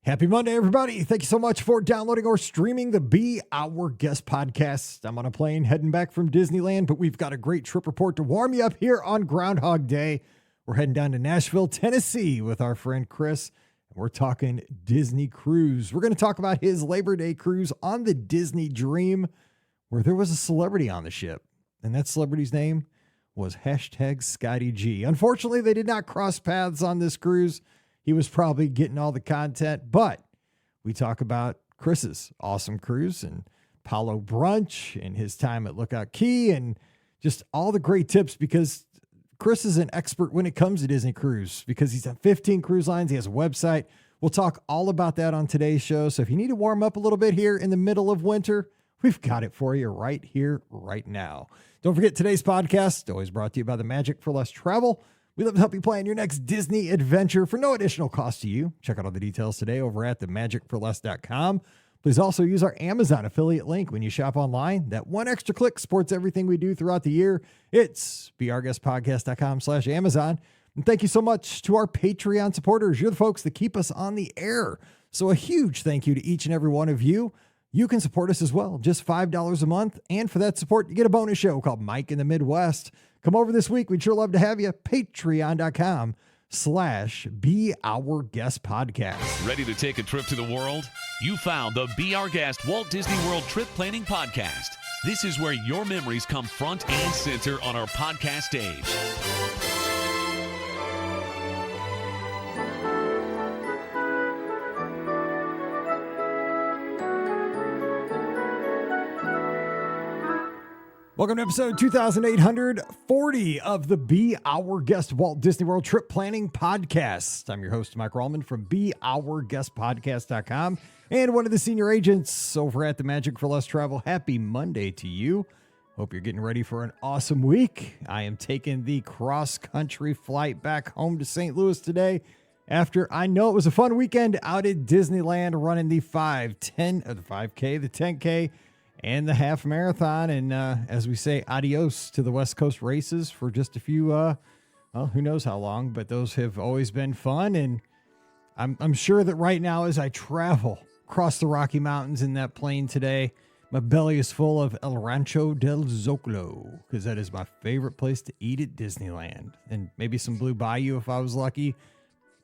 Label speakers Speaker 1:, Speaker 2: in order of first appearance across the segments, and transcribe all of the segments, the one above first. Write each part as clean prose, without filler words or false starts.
Speaker 1: Happy Monday, everybody. Thank you so much for downloading or streaming the Be Our Guest podcast. I'm on a plane heading back from Disneyland, but we've got a great trip report to warm you up here on Groundhog Day. We're heading down to Nashville, Tennessee with our friend Chris. We're talking Disney Cruise. We're going to talk about his Labor Day cruise on the Disney Dream, where there was a celebrity on the ship, and that celebrity's name was #Scotty G. Unfortunately, they did not cross paths on this cruise. He was probably getting all the content, but we talk about Chris's awesome cruise and Apollo Brunch and his time at Lookout Key and just all the great tips, because Chris is an expert when it comes to Disney Cruise because he's on 15 cruise lines. He has a website. We'll talk all about that on today's show. So if you need to warm up a little bit here in the middle of winter, we've got it for you right here, right now. Don't forget today's podcast, always brought to you by the Magic for Less Travel. We love to help you plan your next Disney adventure for no additional cost to you. Check out all the details today over at themagicforless.com. Please also use our Amazon affiliate link when you shop online. That one extra click supports everything we do throughout the year. It's beourguestpodcast.com/Amazon. And thank you so much to our Patreon supporters. You're the folks that keep us on the air. So a huge thank you to each and every one of you. You can support us as well, just $5 a month. And for that support, you get a bonus show called Mike in the Midwest. Come over this week. We'd sure love to have you. Patreon.com/BeOurGuestPodcast.
Speaker 2: Ready to take a trip to the world? You found the Be Our Guest Walt Disney World Trip Planning Podcast. This is where your memories come front and center on our podcast stage.
Speaker 1: Welcome to episode 2840 of the Be Our Guest Walt Disney World Trip Planning Podcast. I'm your host, Mike Rallman from BeOurGuestPodcast.com and one of the senior agents over at the Magic for Less Travel. Happy Monday to you. Hope you're getting ready for an awesome week. I am taking the cross-country flight back home to St. Louis today after I know it was a fun weekend out at Disneyland running the 5K, the 10K, and the half marathon. And as we say, adios to the West Coast races for just a few, well, who knows how long, but those have always been fun. And I'm sure that right now, as I travel across the Rocky Mountains in that plane today, my belly is full of El Rancho del Zocalo, because that is my favorite place to eat at Disneyland. And maybe some Blue Bayou if I was lucky.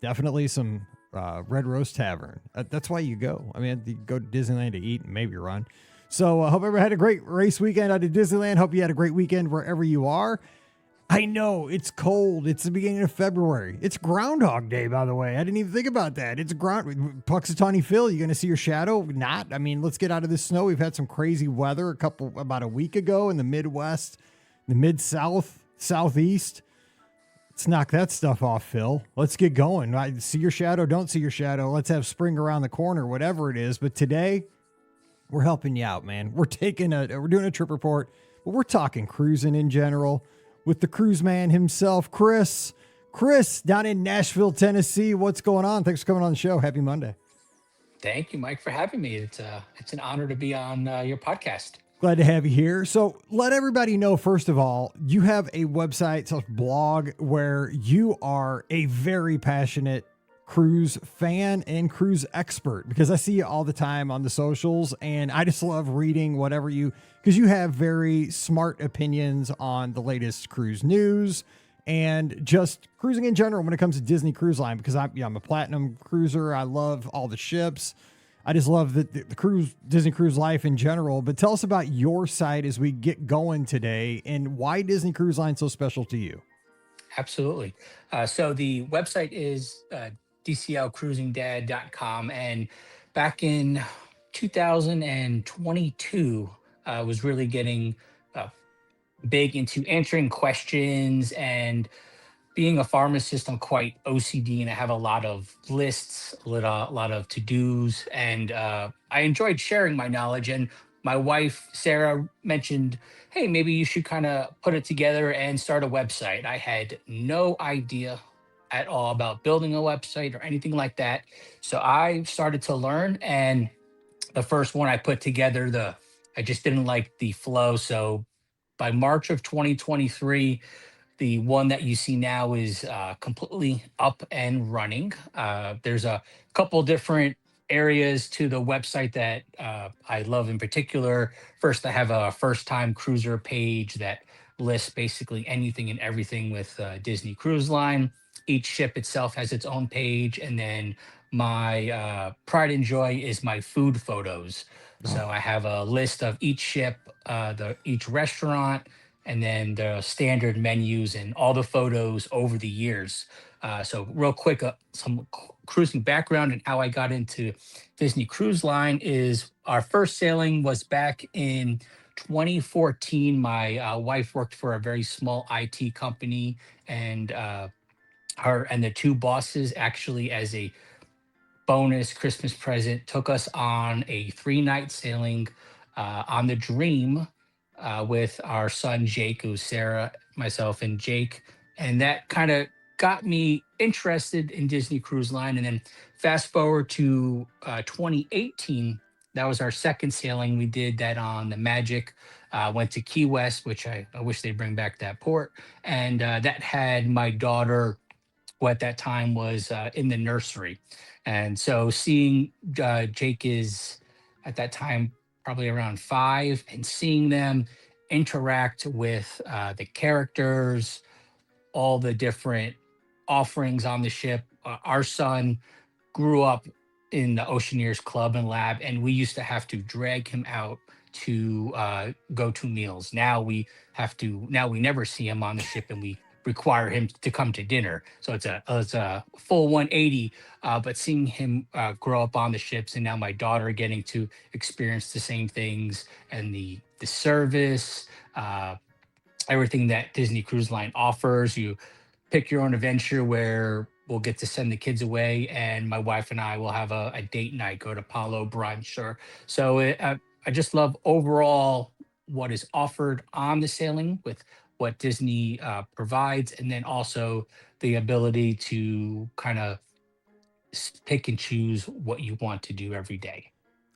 Speaker 1: Definitely some Red Rose Tavern. That's why you go. I mean, you go to Disneyland to eat and maybe run. So I hope everyone had a great race weekend out at Disneyland. Hope you had a great weekend wherever you are. I know it's cold. It's the beginning of February. It's Groundhog Day, by the way. I didn't even think about that. It's Puxatawny Phil. You going to see your shadow? Not. I mean, let's get out of this snow. We've had some crazy weather about a week ago in the Midwest, the Mid-South, Southeast. Let's knock that stuff off, Phil. Let's get going. See your shadow. Don't see your shadow. Let's have spring around the corner, whatever it is. But today, we're helping you out, man. We're doing a trip report, but we're talking cruising in general with the cruise man himself, Chris. Chris, down in Nashville, Tennessee. What's going on? Thanks for coming on the show. Happy Monday.
Speaker 3: Thank you, Mike, for having me. It's an honor to be on your podcast.
Speaker 1: Glad to have you here. So let everybody know, first of all, you have a website, blog, where you are a very passionate cruise fan and cruise expert, because I see you all the time on the socials, and I just love reading because you have very smart opinions on the latest cruise news and just cruising in general when it comes to Disney Cruise Line, because I'm a platinum cruiser. I love all the ships. I just love the Disney Cruise life in general. But tell us about your site as we get going today and why Disney Cruise Line is so special to you.
Speaker 3: Absolutely. So the website is DCLCruisingDad.com. And back in 2022, I was really getting big into answering questions, and being a pharmacist, I'm quite OCD and I have a lot of lists, a lot of to-dos, and I enjoyed sharing my knowledge. And my wife, Sarah, mentioned, hey, maybe you should kind of put it together and start a website. I had no idea at all about building a website or anything like that. So I started to learn, and the first one I put together, I just didn't like the flow. So by March of 2023, the one that you see now is completely up and running. There's a couple different areas to the website that I love in particular. First, I have a first time cruiser page that lists basically anything and everything with Disney Cruise Line. Each ship itself has its own page. And then my pride and joy is my food photos.
Speaker 1: Oh,
Speaker 3: So I have a list of each ship, each restaurant, and then the standard menus and all the photos over the years. So real quick, some cruising background and how I got into Disney Cruise Line is our first sailing was back in 2014. My wife worked for a very small IT company, and her and the two bosses actually, as a bonus Christmas present, took us on a 3 night sailing on the Dream with our son Jake, who's Sarah, myself, and Jake. And that kind of got me interested in Disney Cruise Line. And then fast forward to 2018, that was our second sailing. We did that on the Magic. Went to Key West, which I wish they'd bring back that port. And that had my daughter, who at that time was in the nursery. And so seeing Jake is at that time probably around 5, and seeing them interact with the characters, all the different offerings on the ship. Our son grew up in the Oceaneers Club and Lab, and we used to have to drag him out to go to meals. Now we never see him on the ship, and we require him to come to dinner. So it's a full 180. But seeing him grow up on the ships, and now my daughter getting to experience the same things, and the service, everything that Disney Cruise Line offers. You pick your own adventure where we'll get to send the kids away, and my wife and I will have a date night, go to Palo brunch. I just love overall what is offered on the sailing with what Disney provides, and then also the ability to kind of pick and choose what you want to do every day.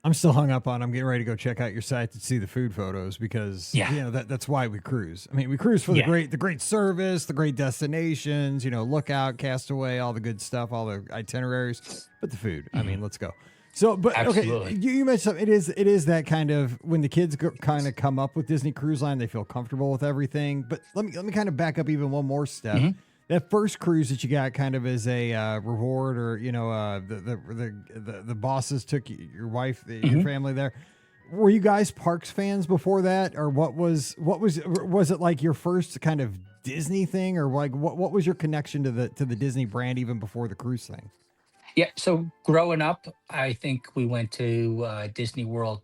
Speaker 1: I'm still hung up on. I'm getting ready to go check out your site to see the food photos because
Speaker 3: Yeah.
Speaker 1: that's why we cruise. I mean, we cruise for the great service, the great destinations. Lookout, Castaway, all the good stuff, all the itineraries. But the food. I mean, let's go. So, but
Speaker 3: Absolutely.
Speaker 1: okay, you mentioned something. It is that kind of when the kids kind of come up with Disney Cruise Line, they feel comfortable with everything. But let me kind of back up even one more step. That first cruise that you got kind of as a reward, or the bosses took your wife, your family there. Were you guys Parks fans before that, or was it like your first kind of Disney thing, or like what was your connection to the Disney brand even before the cruise thing?
Speaker 3: Yeah. So growing up, I think we went to Disney World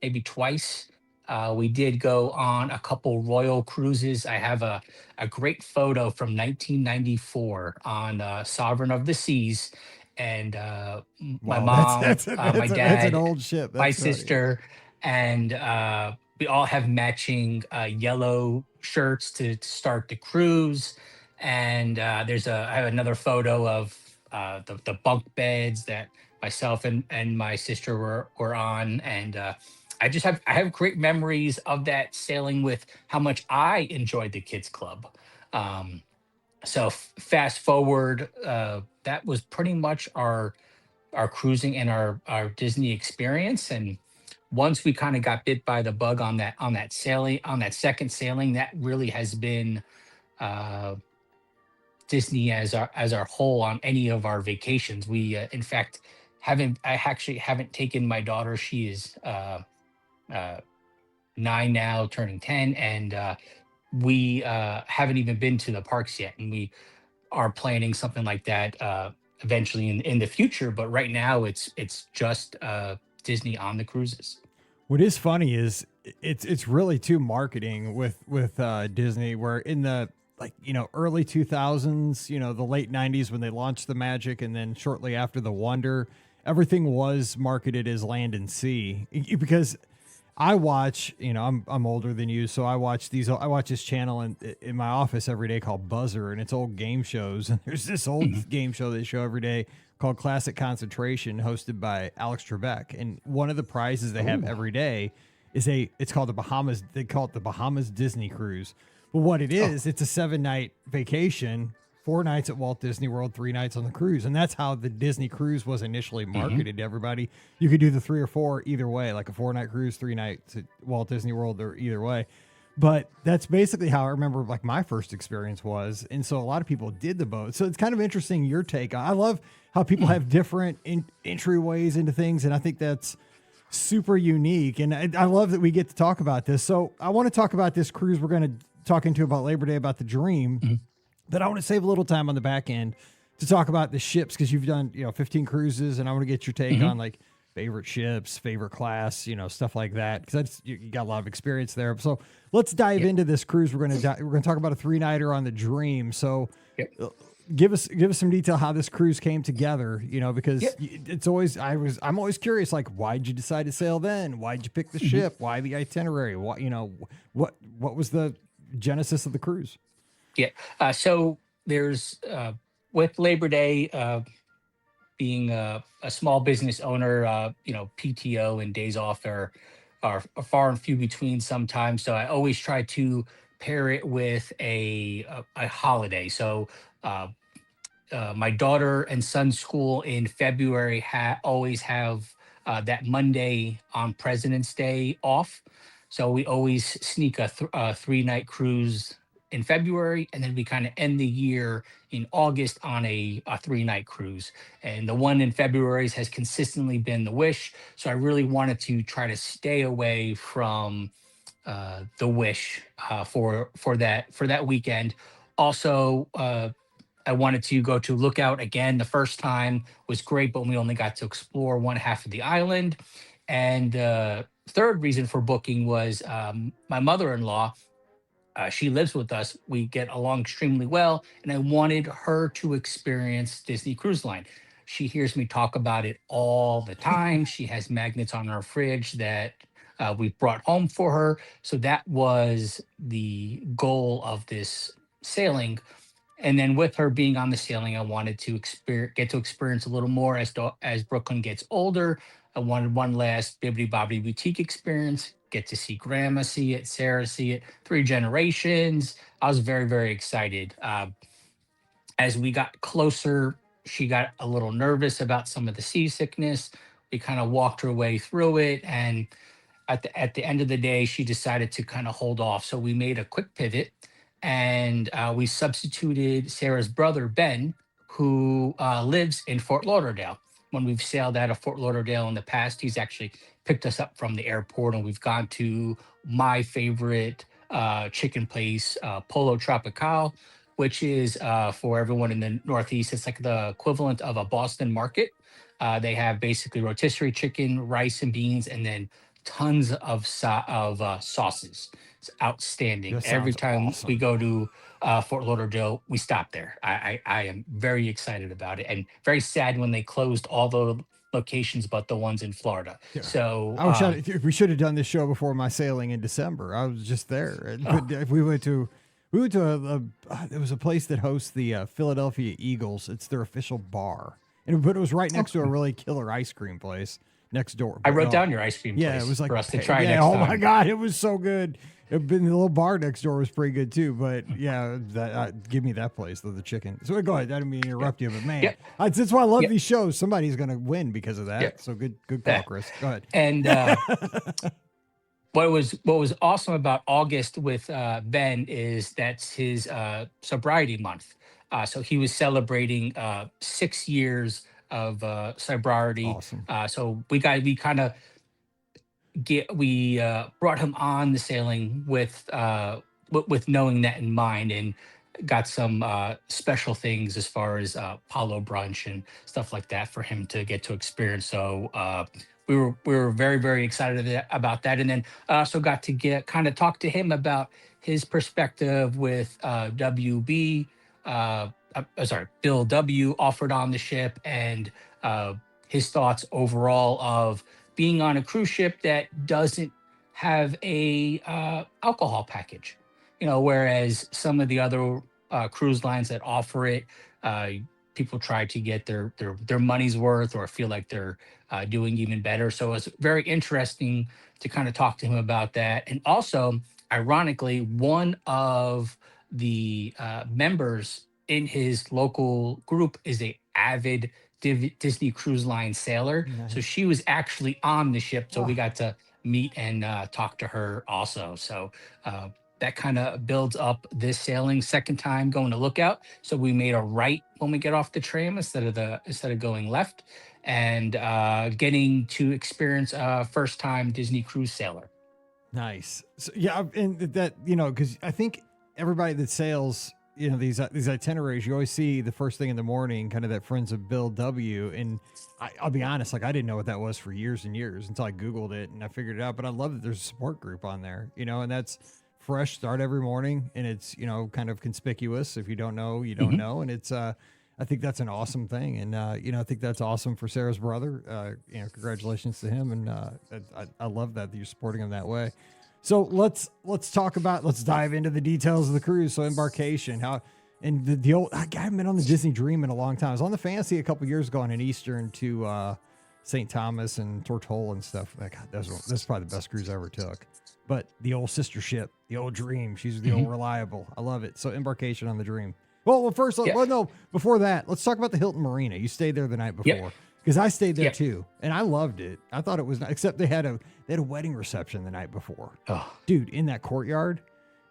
Speaker 3: maybe twice. We did go on a couple royal cruises. I have a great photo from 1994 on Sovereign of the Seas. And my
Speaker 1: Wow,
Speaker 3: mom,
Speaker 1: that's
Speaker 3: my
Speaker 1: that's
Speaker 3: dad,
Speaker 1: an old ship.
Speaker 3: my
Speaker 1: That's funny.
Speaker 3: sister, and we all have matching yellow shirts to start the cruise. And I have another photo of the bunk beds that myself and my sister were on. And I have great memories of that sailing, with how much I enjoyed the kids club. Um, Fast forward, that was pretty much our cruising and our Disney experience. And once we kind of got bit by the bug on that second sailing, that really has been uh, Disney as our whole on any of our vacations. We in fact haven't I actually haven't taken my daughter. She is uh, 9 now, turning 10, and we haven't even been to the parks yet. And we are planning something like that eventually in the future. But right now, it's just Disney on the cruises.
Speaker 1: What is funny is it's really too marketing with Disney, where in the early 2000s, the late 90s when they launched the Magic, and then shortly after the Wonder, everything was marketed as land and sea. Because I watch, I'm older than you, so I watch this channel in my office every day called Buzzer, and it's old game shows. And there's this old game show they show every day called Classic Concentration, hosted by Alex Trebek. And one of the prizes they have every day is it's called the Bahamas. They call it the Bahamas Disney Cruise. But what it is, it's a 7-night vacation 4 nights at Walt Disney World, 3 nights on the cruise. And that's how the Disney cruise was initially
Speaker 3: Hmm.
Speaker 1: marketed to everybody. You could do the 3 or 4 either way, like a 4-night cruise, 3 nights at Walt Disney World, or either way. But that's basically how I remember like my first experience was. And so a lot of people did the boat. So it's kind of interesting your take. I love how people have different entryways into things. And I think that's super unique. And I love that we get to talk about this. So I want to talk about this cruise we're going to talk into about Labor Day, about the Dream. But I want to save a little time on the back end to talk about the ships, because you've done 15 cruises, and I want to get your take on like favorite ships, favorite class, stuff like that, because you got a lot of experience there. So let's dive into this cruise. We're going to talk about a 3-nighter on the Dream. So
Speaker 3: Yep.
Speaker 1: give us some detail how this cruise came together. Because
Speaker 3: Yep.
Speaker 1: it's always I'm always curious, like, why'd you decide to sail then? Why'd you pick the ship? Why the itinerary? What what was the genesis of the cruise?
Speaker 3: Yeah. So there's with Labor Day, being a small business owner, PTO and days off are far and few between sometimes. So I always try to pair it with a holiday. So uh, my daughter and son's school in February always have that Monday on President's Day off. So we always sneak a 3-night cruise in February, and then we kind of end the year in August on a 3-night cruise. And the one in February has consistently been the Wish. So I really wanted to try to stay away from the Wish for that weekend. Also, I wanted to go to Lookout again. The first time was great, but we only got to explore one half of the island. And third reason for booking was my mother-in-law. She lives with us. We get along extremely well, and I wanted her to experience Disney Cruise Line. She hears me talk about it all the time. She has magnets on her fridge that we brought home for her. So that was the goal of this sailing. And then with her being on the sailing, I wanted to get to experience a little more as Brooklyn gets older. I wanted one last Bibbidi Bobbidi Boutique experience, get to see Grandma see it, Sarah see it, 3 generations. I was very, very excited. As we got closer, she got a little nervous about some of the seasickness. We kind of walked her way through it, and at the end of the day, she decided to kind of hold off. So we made a quick pivot, and we substituted Sarah's brother Ben, who lives in Fort Lauderdale. When we've sailed out of Fort Lauderdale in the past, he's actually picked us up from the airport, and we've gone to my favorite chicken place, Polo Tropical, which is for everyone in the Northeast. It's like the equivalent of a Boston market. They have basically rotisserie chicken, rice and beans, and then tons of sauces. It's outstanding.
Speaker 1: That
Speaker 3: Every
Speaker 1: sounds
Speaker 3: time we
Speaker 1: awesome.
Speaker 3: go to Fort Lauderdale, we stop there. I am very excited about it, and very sad when they closed all the locations but the ones in Florida.
Speaker 1: Yeah.
Speaker 3: So
Speaker 1: I wish we should have done this show before my sailing in December. I was just there. But if we went to there was a place that hosts the Philadelphia Eagles. It's their official bar. But it was right next to a really killer ice cream place next door.
Speaker 3: I
Speaker 1: But
Speaker 3: wrote down your ice cream
Speaker 1: yeah,
Speaker 3: place
Speaker 1: it was like
Speaker 3: for us to try
Speaker 1: yeah,
Speaker 3: next
Speaker 1: oh
Speaker 3: time.
Speaker 1: my god, it was so good. The little bar next door was pretty good too. But yeah, give me that place, the chicken. So go ahead. I didn't mean to interrupt you, but man,
Speaker 3: Yep.
Speaker 1: that's why I love
Speaker 3: Yep.
Speaker 1: these shows. Somebody's going to win because of that.
Speaker 3: Yep.
Speaker 1: So good call,
Speaker 3: Yeah.
Speaker 1: Chris. Go ahead.
Speaker 3: And what was awesome about August with Ben is that's his sobriety month. So he was celebrating 6 years of sobriety.
Speaker 1: Awesome.
Speaker 3: So we kind of brought him on the sailing with knowing that in mind, and got some special things as far as Palo brunch and stuff like that for him to get to experience. So we were very, very excited about that, and then I also got to talk to him about his perspective with WB. Sorry, Bill W. offered on the ship, and his thoughts overall of being on a cruise ship that doesn't have a alcohol package. Whereas some of the other cruise lines that offer it, uh, people try to get their money's worth or feel like they're doing even better. So it's very interesting to kind of talk to him about that. And also, ironically, one of the members in his local group is a avid Disney Cruise Line sailor. So
Speaker 1: Nice.
Speaker 3: she was actually on the ship, so we
Speaker 1: Oh,
Speaker 3: got to meet and talk to her also. So uh, that kind of builds up this sailing. Second time going to Lookout, so we made a right when we get off the tram instead of going left, and getting to experience first time Disney cruise sailor.
Speaker 1: nice. So, yeah, and that, because I think everybody that sails, these itineraries, you always see the first thing in the morning, kind of that Friends of Bill W. And I'll be honest, like I didn't know what that was for years and years until I Googled it and I figured it out. But I love that there's a support group on there, and that's fresh start every morning, and it's kind of conspicuous. If you don't know, you don't
Speaker 3: Mhm.
Speaker 1: know, and it's I think that's an awesome thing, and I think that's awesome for Sarah's brother. Congratulations to him, and I love that you're supporting him that way. So let's dive into the details of the cruise. So embarkation, how and the old I haven't been on the Disney Dream in a long time. I was on the Fantasy a couple years ago on an Eastern to St. Thomas and Tortola and stuff. Like, God, that's probably the best cruise I ever took. But the old sister ship, the old Dream, she's the
Speaker 3: Mhm.
Speaker 1: old Reliable. I love it. So embarkation on the Dream. Well, first,
Speaker 3: Yeah.
Speaker 1: well, no, before that, let's talk about the Hilton Marina. You stayed there the night
Speaker 3: Yep.
Speaker 1: before because I stayed there
Speaker 3: Yep.
Speaker 1: too, and I loved it. I thought it was except they had a wedding reception the night before,
Speaker 3: Oh,
Speaker 1: dude, in that courtyard.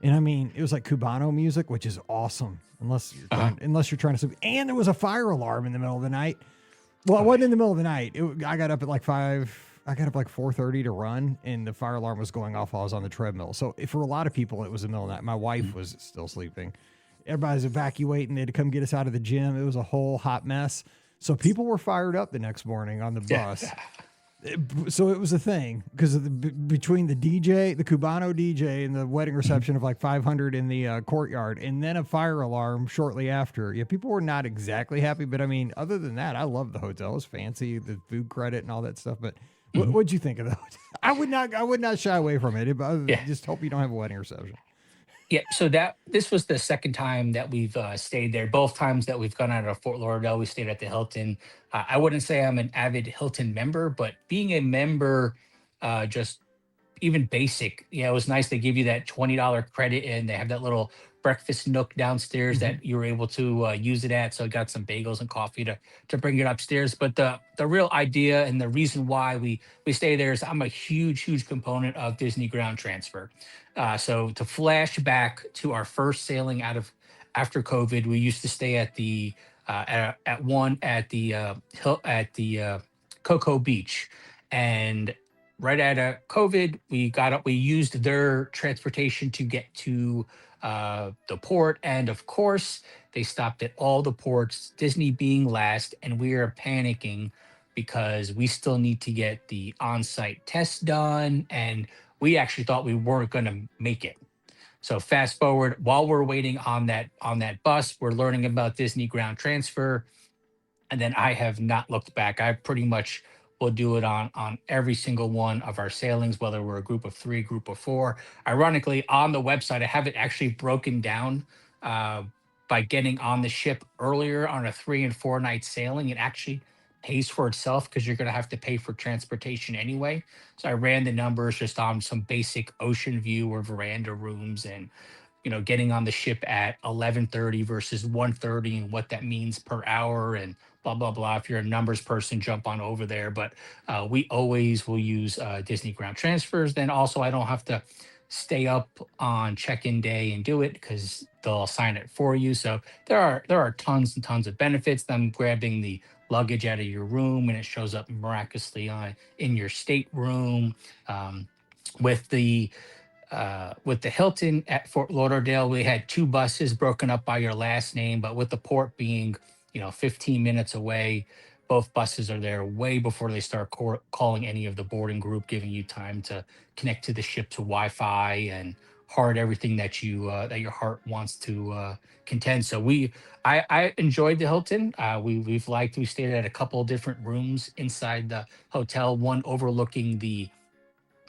Speaker 1: And I mean, it was like Cubano music, which is awesome,
Speaker 3: uh-huh.
Speaker 1: unless you're trying to sleep. And there was a fire alarm in the middle of the night. Well, it
Speaker 3: Oh,
Speaker 1: wasn't
Speaker 3: yeah.
Speaker 1: in the middle of the night. I got up at like 5. I got up like 4:30 to run, and the fire alarm was going off while I was on the treadmill. So for a lot of people, it was the middle of the night. My wife was still sleeping. Everybody's evacuating. They had to come get us out of the gym. It was a whole hot mess. So people were fired up the next morning on the
Speaker 3: Yeah.
Speaker 1: bus. So it was a thing because of between the DJ, the Cubano DJ, and the wedding
Speaker 3: Mhm.
Speaker 1: reception of like 500 in the courtyard, and then a fire alarm shortly after. Yeah, people were not exactly happy, but I mean, other than that, I love the hotel. It was fancy, the food credit and all that stuff. But
Speaker 3: Mhm.
Speaker 1: what'd you think of the hotel? I would not shy away from it. But I
Speaker 3: Yeah.
Speaker 1: just hope you don't have a wedding reception.
Speaker 3: Yeah, so that this was the second time that we've stayed there. Both times that we've gone out of Fort Lauderdale, we stayed at the Hilton. I wouldn't say I'm an avid Hilton member, but being a member, just even basic, it was nice. They give you that $20 credit, and they have that little breakfast nook downstairs
Speaker 1: Hmm.
Speaker 3: that you were able to use it at. So I got some bagels and coffee to bring it upstairs. But the real idea and the reason why we stay there is I'm a huge component of Disney ground transfer. So to flash back to our first sailing out of after COVID, we used to stay at the at one at the hill at the Cocoa Beach, and right out of COVID, we got up. We used their transportation to get to the port, and of course, they stopped at all the ports. Disney being last, and we are panicking because we still need to get the on-site test done, and we actually thought we weren't going to make it. So fast forward, while we're waiting on that bus, we're learning about Disney ground transfer, and then I have not looked back. I pretty much will do it on every single one of our sailings, whether we're a group of three, group of four. Ironically, on the website, I have it actually broken down uh, by getting on the ship earlier on a 3 and 4 night sailing. It actually pays for itself because you're going to have to pay for transportation anyway. So I ran the numbers just on some basic ocean view or veranda rooms, and getting on the ship at 11:30 versus 1:30, and what that means per hour, and blah blah blah. If you're a numbers person, jump on over there. But we always will use Disney ground transfers. Then also, I don't have to stay up on check-in day and do it because they'll assign it for you. So there are tons and tons of benefits. Them grabbing the luggage out of your room and it shows up miraculously in your stateroom. Um, with the Hilton at Fort Lauderdale, we had two buses broken up by your last name, but with the port being, 15 minutes away, both buses are there way before they start calling any of the boarding group, giving you time to connect to the ship to Wi-Fi and heart everything that your heart wants to contend. So I enjoyed the Hilton. We stayed at a couple of different rooms inside the hotel, one overlooking the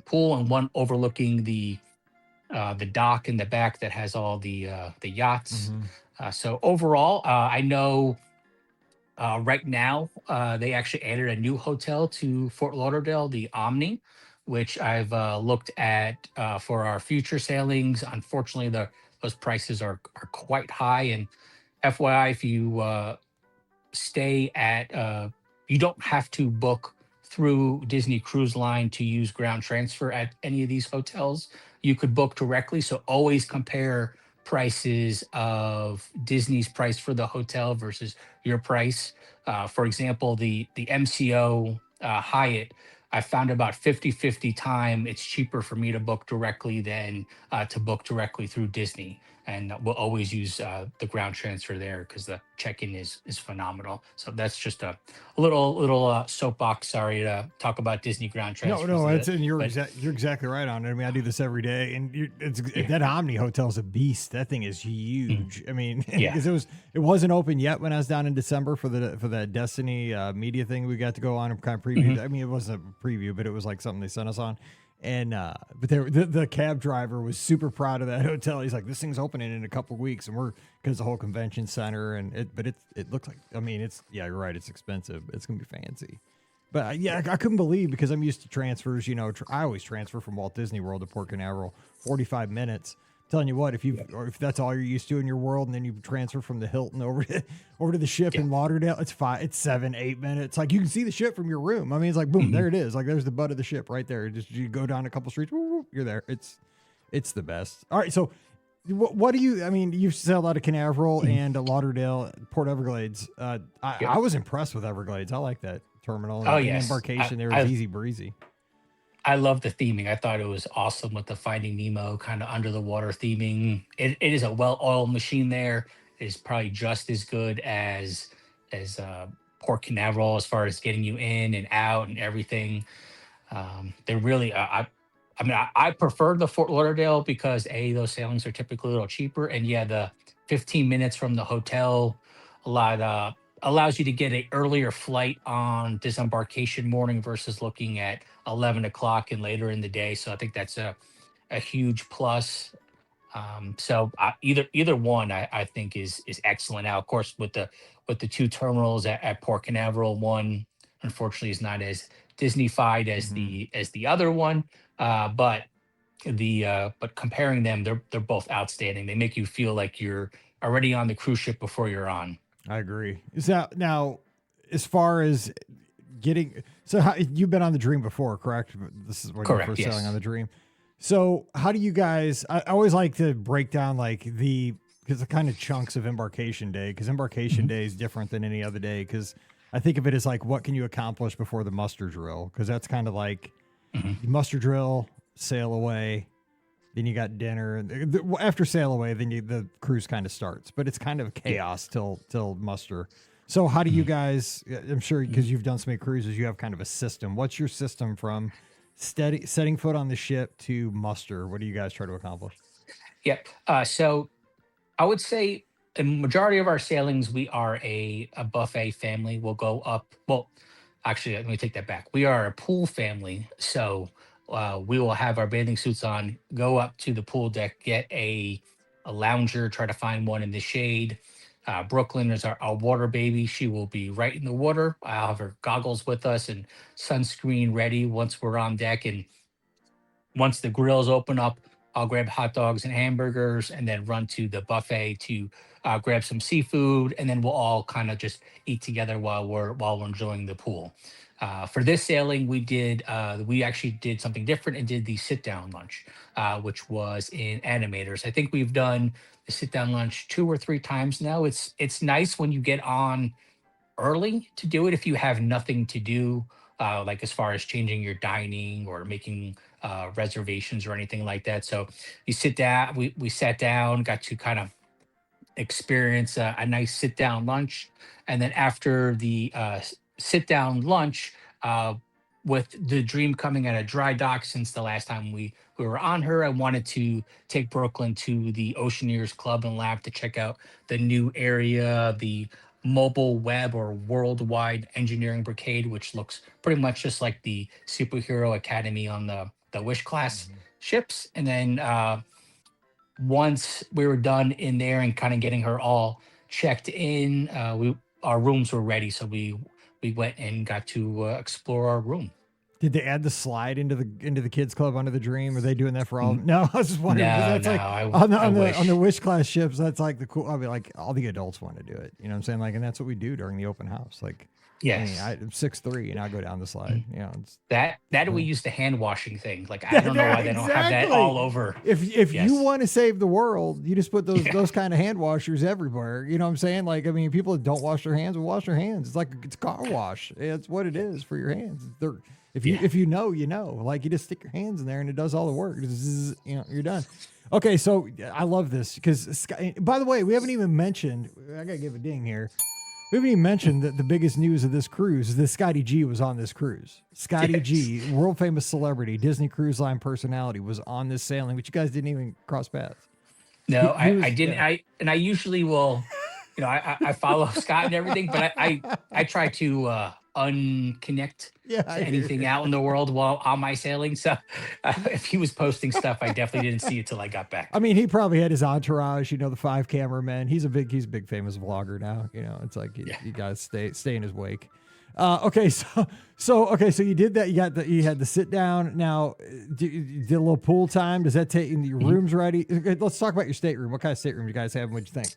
Speaker 3: pool and one overlooking the dock in the back that has all the yachts.
Speaker 1: Hmm.
Speaker 3: So overall, I know right now they actually added a new hotel to Fort Lauderdale, the Omni, which I've looked at for our future sailings. Unfortunately, those prices are quite high, and FYI, if you stay at you don't have to book through Disney Cruise Line to use ground transfer at any of these hotels. You could book directly, so always compare prices of Disney's price for the hotel versus your price. For example, the MCO Hyatt, I found about 50-50 time it's cheaper for me to book directly than to book directly through Disney, and we'll always use the ground transfer there because the check-in is phenomenal. So that's just a little soapbox. Sorry to talk about Disney ground
Speaker 1: No,
Speaker 3: transfers,
Speaker 1: no, it's and
Speaker 3: but
Speaker 1: you're exactly right on it. I mean, I do this every day, and
Speaker 3: yeah,
Speaker 1: that Omni Hotel's a beast. That thing is
Speaker 3: mhm,
Speaker 1: huge. I mean,
Speaker 3: yeah,
Speaker 1: because it wasn't open yet when I was down in December for that Destiny media thing we got to go on and kind of preview.
Speaker 3: mhm,
Speaker 1: I mean, it wasn't a preview, but it was like something they sent us on. And but the cab driver was super proud of that hotel. He's like, this thing's opening in a couple of weeks, and we're because the whole convention center but it looks like, I mean, it's, yeah, you're right, it's expensive. It's gonna be fancy. But yeah, I couldn't believe, because I'm used to transfers. You know, I always transfer from Walt Disney World to Port Canaveral, 45 minutes. Telling you what,
Speaker 3: yeah,
Speaker 1: or if that's all you're used to in your world, and then you transfer from the Hilton over to the ship
Speaker 3: yeah.
Speaker 1: in Lauderdale, it's 7-8 minutes. Like, you can see the ship from your room. I mean, it's like boom,
Speaker 3: Mhm.
Speaker 1: there it is. Like, there's the butt of the ship right there. Just you go down a couple streets, whoop, whoop, you're there. It's the best. All right, so what do you? I mean, you've sailed out of Canaveral
Speaker 3: Mhm.
Speaker 1: and Lauderdale, Port Everglades.
Speaker 3: Yep.
Speaker 1: I was impressed with Everglades. I like that terminal,
Speaker 3: Oh
Speaker 1: and
Speaker 3: yes,
Speaker 1: embarkation there is easy breezy.
Speaker 3: I love the theming. I thought it was awesome with the Finding Nemo kind of under the water theming. It is a well-oiled machine there. It is probably just as good as Port Canaveral as far as getting you in and out and everything. They're really I mean I prefer the Fort Lauderdale because those sailings are typically a little cheaper, and yeah, the 15 minutes from the hotel a lot allows you to get a earlier flight on disembarkation morning versus looking at 11 o'clock and later in the day. So I think that's a huge plus. So either one I think is excellent. Now, of course, with the two terminals at Port Canaveral, one unfortunately is not as Disneyfied as
Speaker 1: Hmm.
Speaker 3: the other one, but but comparing them, they're both outstanding. They make you feel like you're already on the cruise ship before you're on.
Speaker 1: I agree. Is that now, as far as getting, so how, you've been on the Dream before, correct? This is when you're
Speaker 3: Correct.
Speaker 1: first sailing on
Speaker 3: Yes.
Speaker 1: the Dream. So how do you guys? I always like to break down like because the kind of chunks of embarkation day, because embarkation
Speaker 3: Mhm.
Speaker 1: day is different than any other day. Because I think of it as like, what can you accomplish before the muster drill? Because that's kind of like
Speaker 3: Mhm.
Speaker 1: you muster drill, sail away, then you got dinner, and after sail away, then the cruise kind of starts. But it's kind of
Speaker 3: Yeah.
Speaker 1: chaos till muster. So how do you
Speaker 3: Mhm.
Speaker 1: guys? I'm sure
Speaker 3: Mhm.
Speaker 1: because you've done so many cruises, you have kind of a system. What's your system from steady setting foot on the ship to muster? What do you guys try to accomplish?
Speaker 3: Yep. So I would say the majority of our sailings, we are a buffet family. We'll go up. Well, actually, let me take that back. We are a pool family. So we will have our bathing suits on, go up to the pool deck, get a lounger, try to find one in the shade. Brooklyn is our water baby. She will be right in the water. I'll have her goggles with us and sunscreen ready once we're on deck. And once the grills open up, I'll grab hot dogs and hamburgers and then run to the buffet to grab some seafood, and then we'll all kind of just eat together while we're enjoying the pool. For this sailing, we actually did something different and did the sit down lunch, which was in animators. I think we've done the sit down lunch 2 or 3 times now. It's nice when you get on early to do it if you have nothing to do, like as far as changing your dining or making reservations or anything like that. So you sit down, we sat down, got to kind of experience a nice sit down lunch. And then after the sit down lunch, uh, with the Dream coming at a dry dock since the last time we were on her, I wanted to take Brooklyn to the Oceaneers Club and Lab to check out the new area, the Mobile Web or Worldwide Engineering Brigade, which looks pretty much just like the Superhero Academy on the Wish class
Speaker 1: Mhm.
Speaker 3: ships. And then once we were done in there and kind of getting her all checked in, we our rooms were ready, so we went and got to explore our room.
Speaker 1: Did they add the slide into the kids club under the Dream? Are they doing that for all? No, I was just wondering because
Speaker 3: No,
Speaker 1: that's
Speaker 3: no,
Speaker 1: like
Speaker 3: I
Speaker 1: on
Speaker 3: wish.
Speaker 1: the wish class ships. That's like the cool. I mean, like all the adults want to do it. You know what I'm saying? Like, and that's what we do during the open house. Like, I mean,
Speaker 3: Yes.
Speaker 1: I'm 6'3" and I go down the slide. You know, it's
Speaker 3: That we
Speaker 1: cool.
Speaker 3: use the hand washing thing. Like I don't know
Speaker 1: Yeah,
Speaker 3: why they don't have that all
Speaker 1: exactly.
Speaker 3: over.
Speaker 1: If you
Speaker 3: Yes.
Speaker 1: want to save the world, you just put
Speaker 3: Yeah.
Speaker 1: those kind of hand washers everywhere. You know what I'm saying? Like, I mean, people that don't wash their hands will wash their hands. It's like it's car wash. It's what it is for your hands.
Speaker 3: Yeah.
Speaker 1: If you know, you know. Like you just stick your hands in there and it does all the work. Zzz, you know, you're done. Okay, so I love this because by the way, we haven't even mentioned. I gotta give a ding here. We haven't even mentioned that the biggest news of this cruise is that Scotty G was on this cruise. Scotty
Speaker 3: Yes.
Speaker 1: G, world famous celebrity, Disney Cruise Line personality, was on this sailing, but you guys didn't even cross paths.
Speaker 3: No,
Speaker 1: He
Speaker 3: I
Speaker 1: was,
Speaker 3: didn't.
Speaker 1: yeah.
Speaker 3: I usually will, I follow Scott and everything, but I try to unconnect
Speaker 1: Yeah,
Speaker 3: to
Speaker 1: I hear
Speaker 3: anything
Speaker 1: you.
Speaker 3: out in the world while on my sailing. So if he was posting stuff, I definitely didn't see it till I got back.
Speaker 1: I mean, he probably had his entourage, the 5 cameramen. He's a big famous vlogger now. It's like
Speaker 3: Yeah.
Speaker 1: you guys stay in his wake. Okay, so you did that. You had the sit down. Now, you did a little pool time. Does that take your
Speaker 3: Mhm.
Speaker 1: rooms ready? Okay, let's talk about your stateroom. What kind of stateroom you guys have? And what'd you think?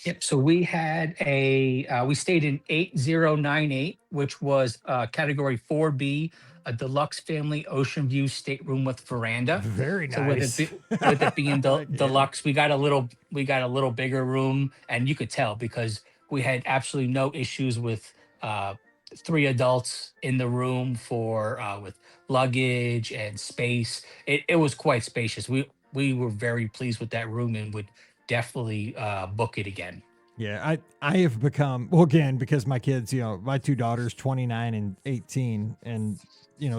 Speaker 3: Yep. So we had we stayed in 8098, which was category 4B, a deluxe family ocean view stateroom with veranda.
Speaker 1: Very
Speaker 3: So with it
Speaker 1: nice.
Speaker 3: with it being
Speaker 1: Yeah.
Speaker 3: deluxe, we got a little bigger room, and you could tell because we had absolutely no issues with uh, 3 adults in the room for with luggage and space. It was quite spacious. We were very pleased with that room and would definitely book it again.
Speaker 1: Yeah, I have become well again because my kids, my 2 daughters, 29 and 18, and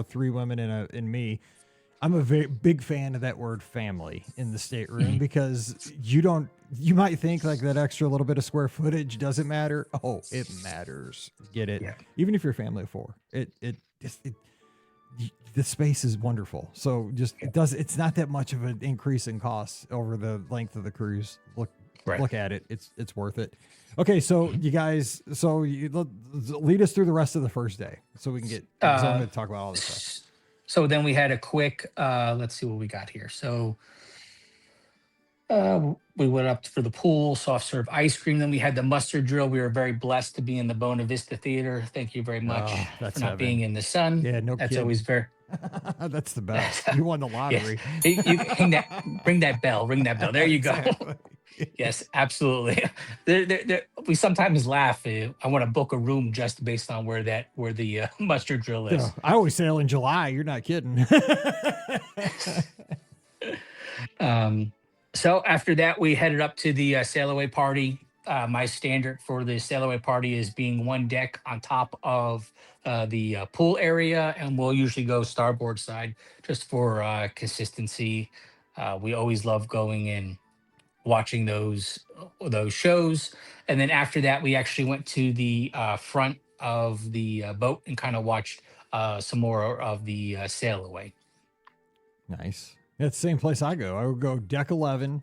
Speaker 1: 3 women and me. I'm a very big fan of that word family in the stateroom
Speaker 3: Mhm.
Speaker 1: because you might think like that extra little bit of square footage doesn't matter. Oh, it matters. Get it?
Speaker 3: Yeah.
Speaker 1: Even if you're a family of 4, the space is wonderful. So just it's not that much of an increase in cost over the length of the cruise.
Speaker 3: Right.
Speaker 1: Look at it. It's worth it. Okay, so you guys, lead us through the rest of the first day so we can get. Because I'm going to talk about all this stuff.
Speaker 3: So then we had a quick, let's see what we got here. So we went up for the pool, soft serve ice cream. Then we had the mustard drill. We were very blessed to be in the Buena Vista Theater. Thank you very much
Speaker 1: Oh, that's
Speaker 3: for not
Speaker 1: heaven.
Speaker 3: being in the sun.
Speaker 1: Yeah, no
Speaker 3: That's
Speaker 1: kidding.
Speaker 3: always very,
Speaker 1: That's the best. You won the
Speaker 3: yeah.
Speaker 1: lottery.
Speaker 3: You ring that bell, ring that bell. There you go.
Speaker 1: Exactly.
Speaker 3: Yes, absolutely. We sometimes laugh. I want to book a room just based on where the mustard drill
Speaker 1: Yeah,
Speaker 3: is.
Speaker 1: I always sail in July. You're not kidding.
Speaker 3: So after that, we headed up to the sail away party. My standard for the sail away party is being one deck on top of the pool area, and we'll usually go starboard side just for consistency. We always love going and watching those shows, and then after that, we actually went to the front of the boat and kind of watched some more of the sail away.
Speaker 1: Nice. That's the same place I go. I would go deck 11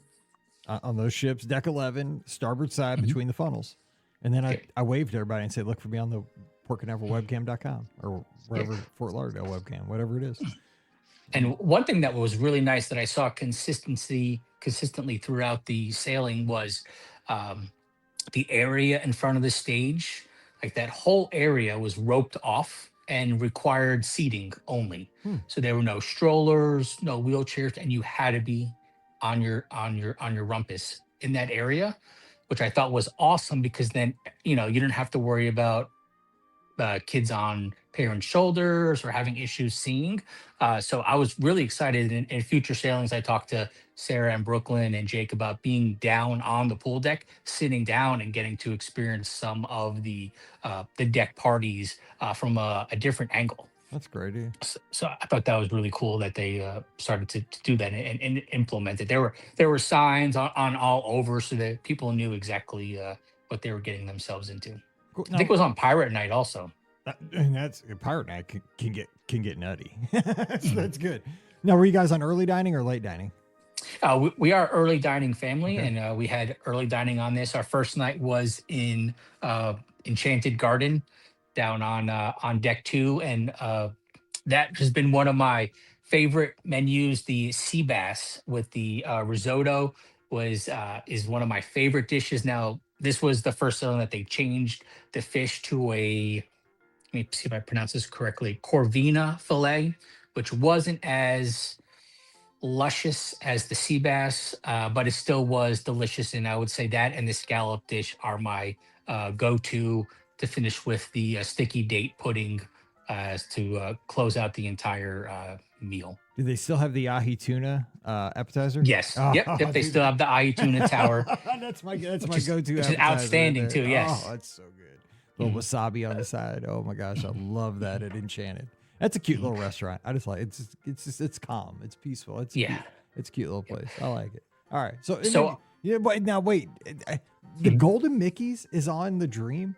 Speaker 1: on those ships, deck 11, starboard side
Speaker 3: Mhm.
Speaker 1: between the funnels. And then
Speaker 3: Okay.
Speaker 1: I waved to everybody and said, look for me on the portcanaveralwebcam.com or wherever,
Speaker 3: Yeah.
Speaker 1: Fort Lauderdale webcam, whatever it is.
Speaker 3: And one thing that was really nice that I saw consistently throughout the sailing was um, the area in front of the stage. Like that whole area was roped off and required seating only.
Speaker 1: Hmm.
Speaker 3: So there were no strollers, no wheelchairs, and you had to be on your rumpus in that area, which I thought was awesome because then you didn't have to worry about kids on parents' shoulders or having issues seeing. So I was really excited in future sailings. I talked to Sarah and Brooklyn and Jake about being down on the pool deck, sitting down and getting to experience some of the deck parties from a different angle.
Speaker 1: That's great. Yeah.
Speaker 3: So I thought that was really cool that they started to do that and implement it. There were signs on all over so that people knew exactly what they were getting themselves into.
Speaker 1: Cool.
Speaker 3: I think it was on Pirate Night also.
Speaker 1: And that's Pirate Night can get nutty. That's good. Now, were you guys on early dining or late dining?
Speaker 3: We are early dining family,
Speaker 1: Okay.
Speaker 3: and we had early dining on this. Our first night was in Enchanted Garden down on deck 2, and that has been one of my favorite menus. The sea bass with the risotto was is one of my favorite dishes. Now, this was the first time that they changed the fish to a, let me see if I pronounce this correctly, Corvina fillet, which wasn't as luscious as the sea bass, but it still was delicious. And I would say that and the scallop dish are my go-to to finish with the sticky date pudding to close out the entire meal.
Speaker 1: Do they still have the ahi tuna appetizer?
Speaker 3: Yes.
Speaker 1: Oh,
Speaker 3: Yep. They
Speaker 1: dude,
Speaker 3: still have the ahi tuna tower,
Speaker 1: that's my
Speaker 3: which is
Speaker 1: go-to
Speaker 3: which is
Speaker 1: appetizer right
Speaker 3: outstanding
Speaker 1: there.
Speaker 3: too.
Speaker 1: Oh,
Speaker 3: Yes.
Speaker 1: that's so good. Little
Speaker 3: Mhm.
Speaker 1: wasabi on the side. Oh my gosh, I love that at Enchanted. That's a cute
Speaker 3: Mhm.
Speaker 1: little restaurant. I just like it's calm, it's peaceful,
Speaker 3: Yeah.
Speaker 1: it's a cute little
Speaker 3: Yep.
Speaker 1: place. I like it. All right, so and then,
Speaker 3: So,
Speaker 1: yeah, but now wait, the
Speaker 3: mhm.
Speaker 1: Golden Mickey's is on the Dream.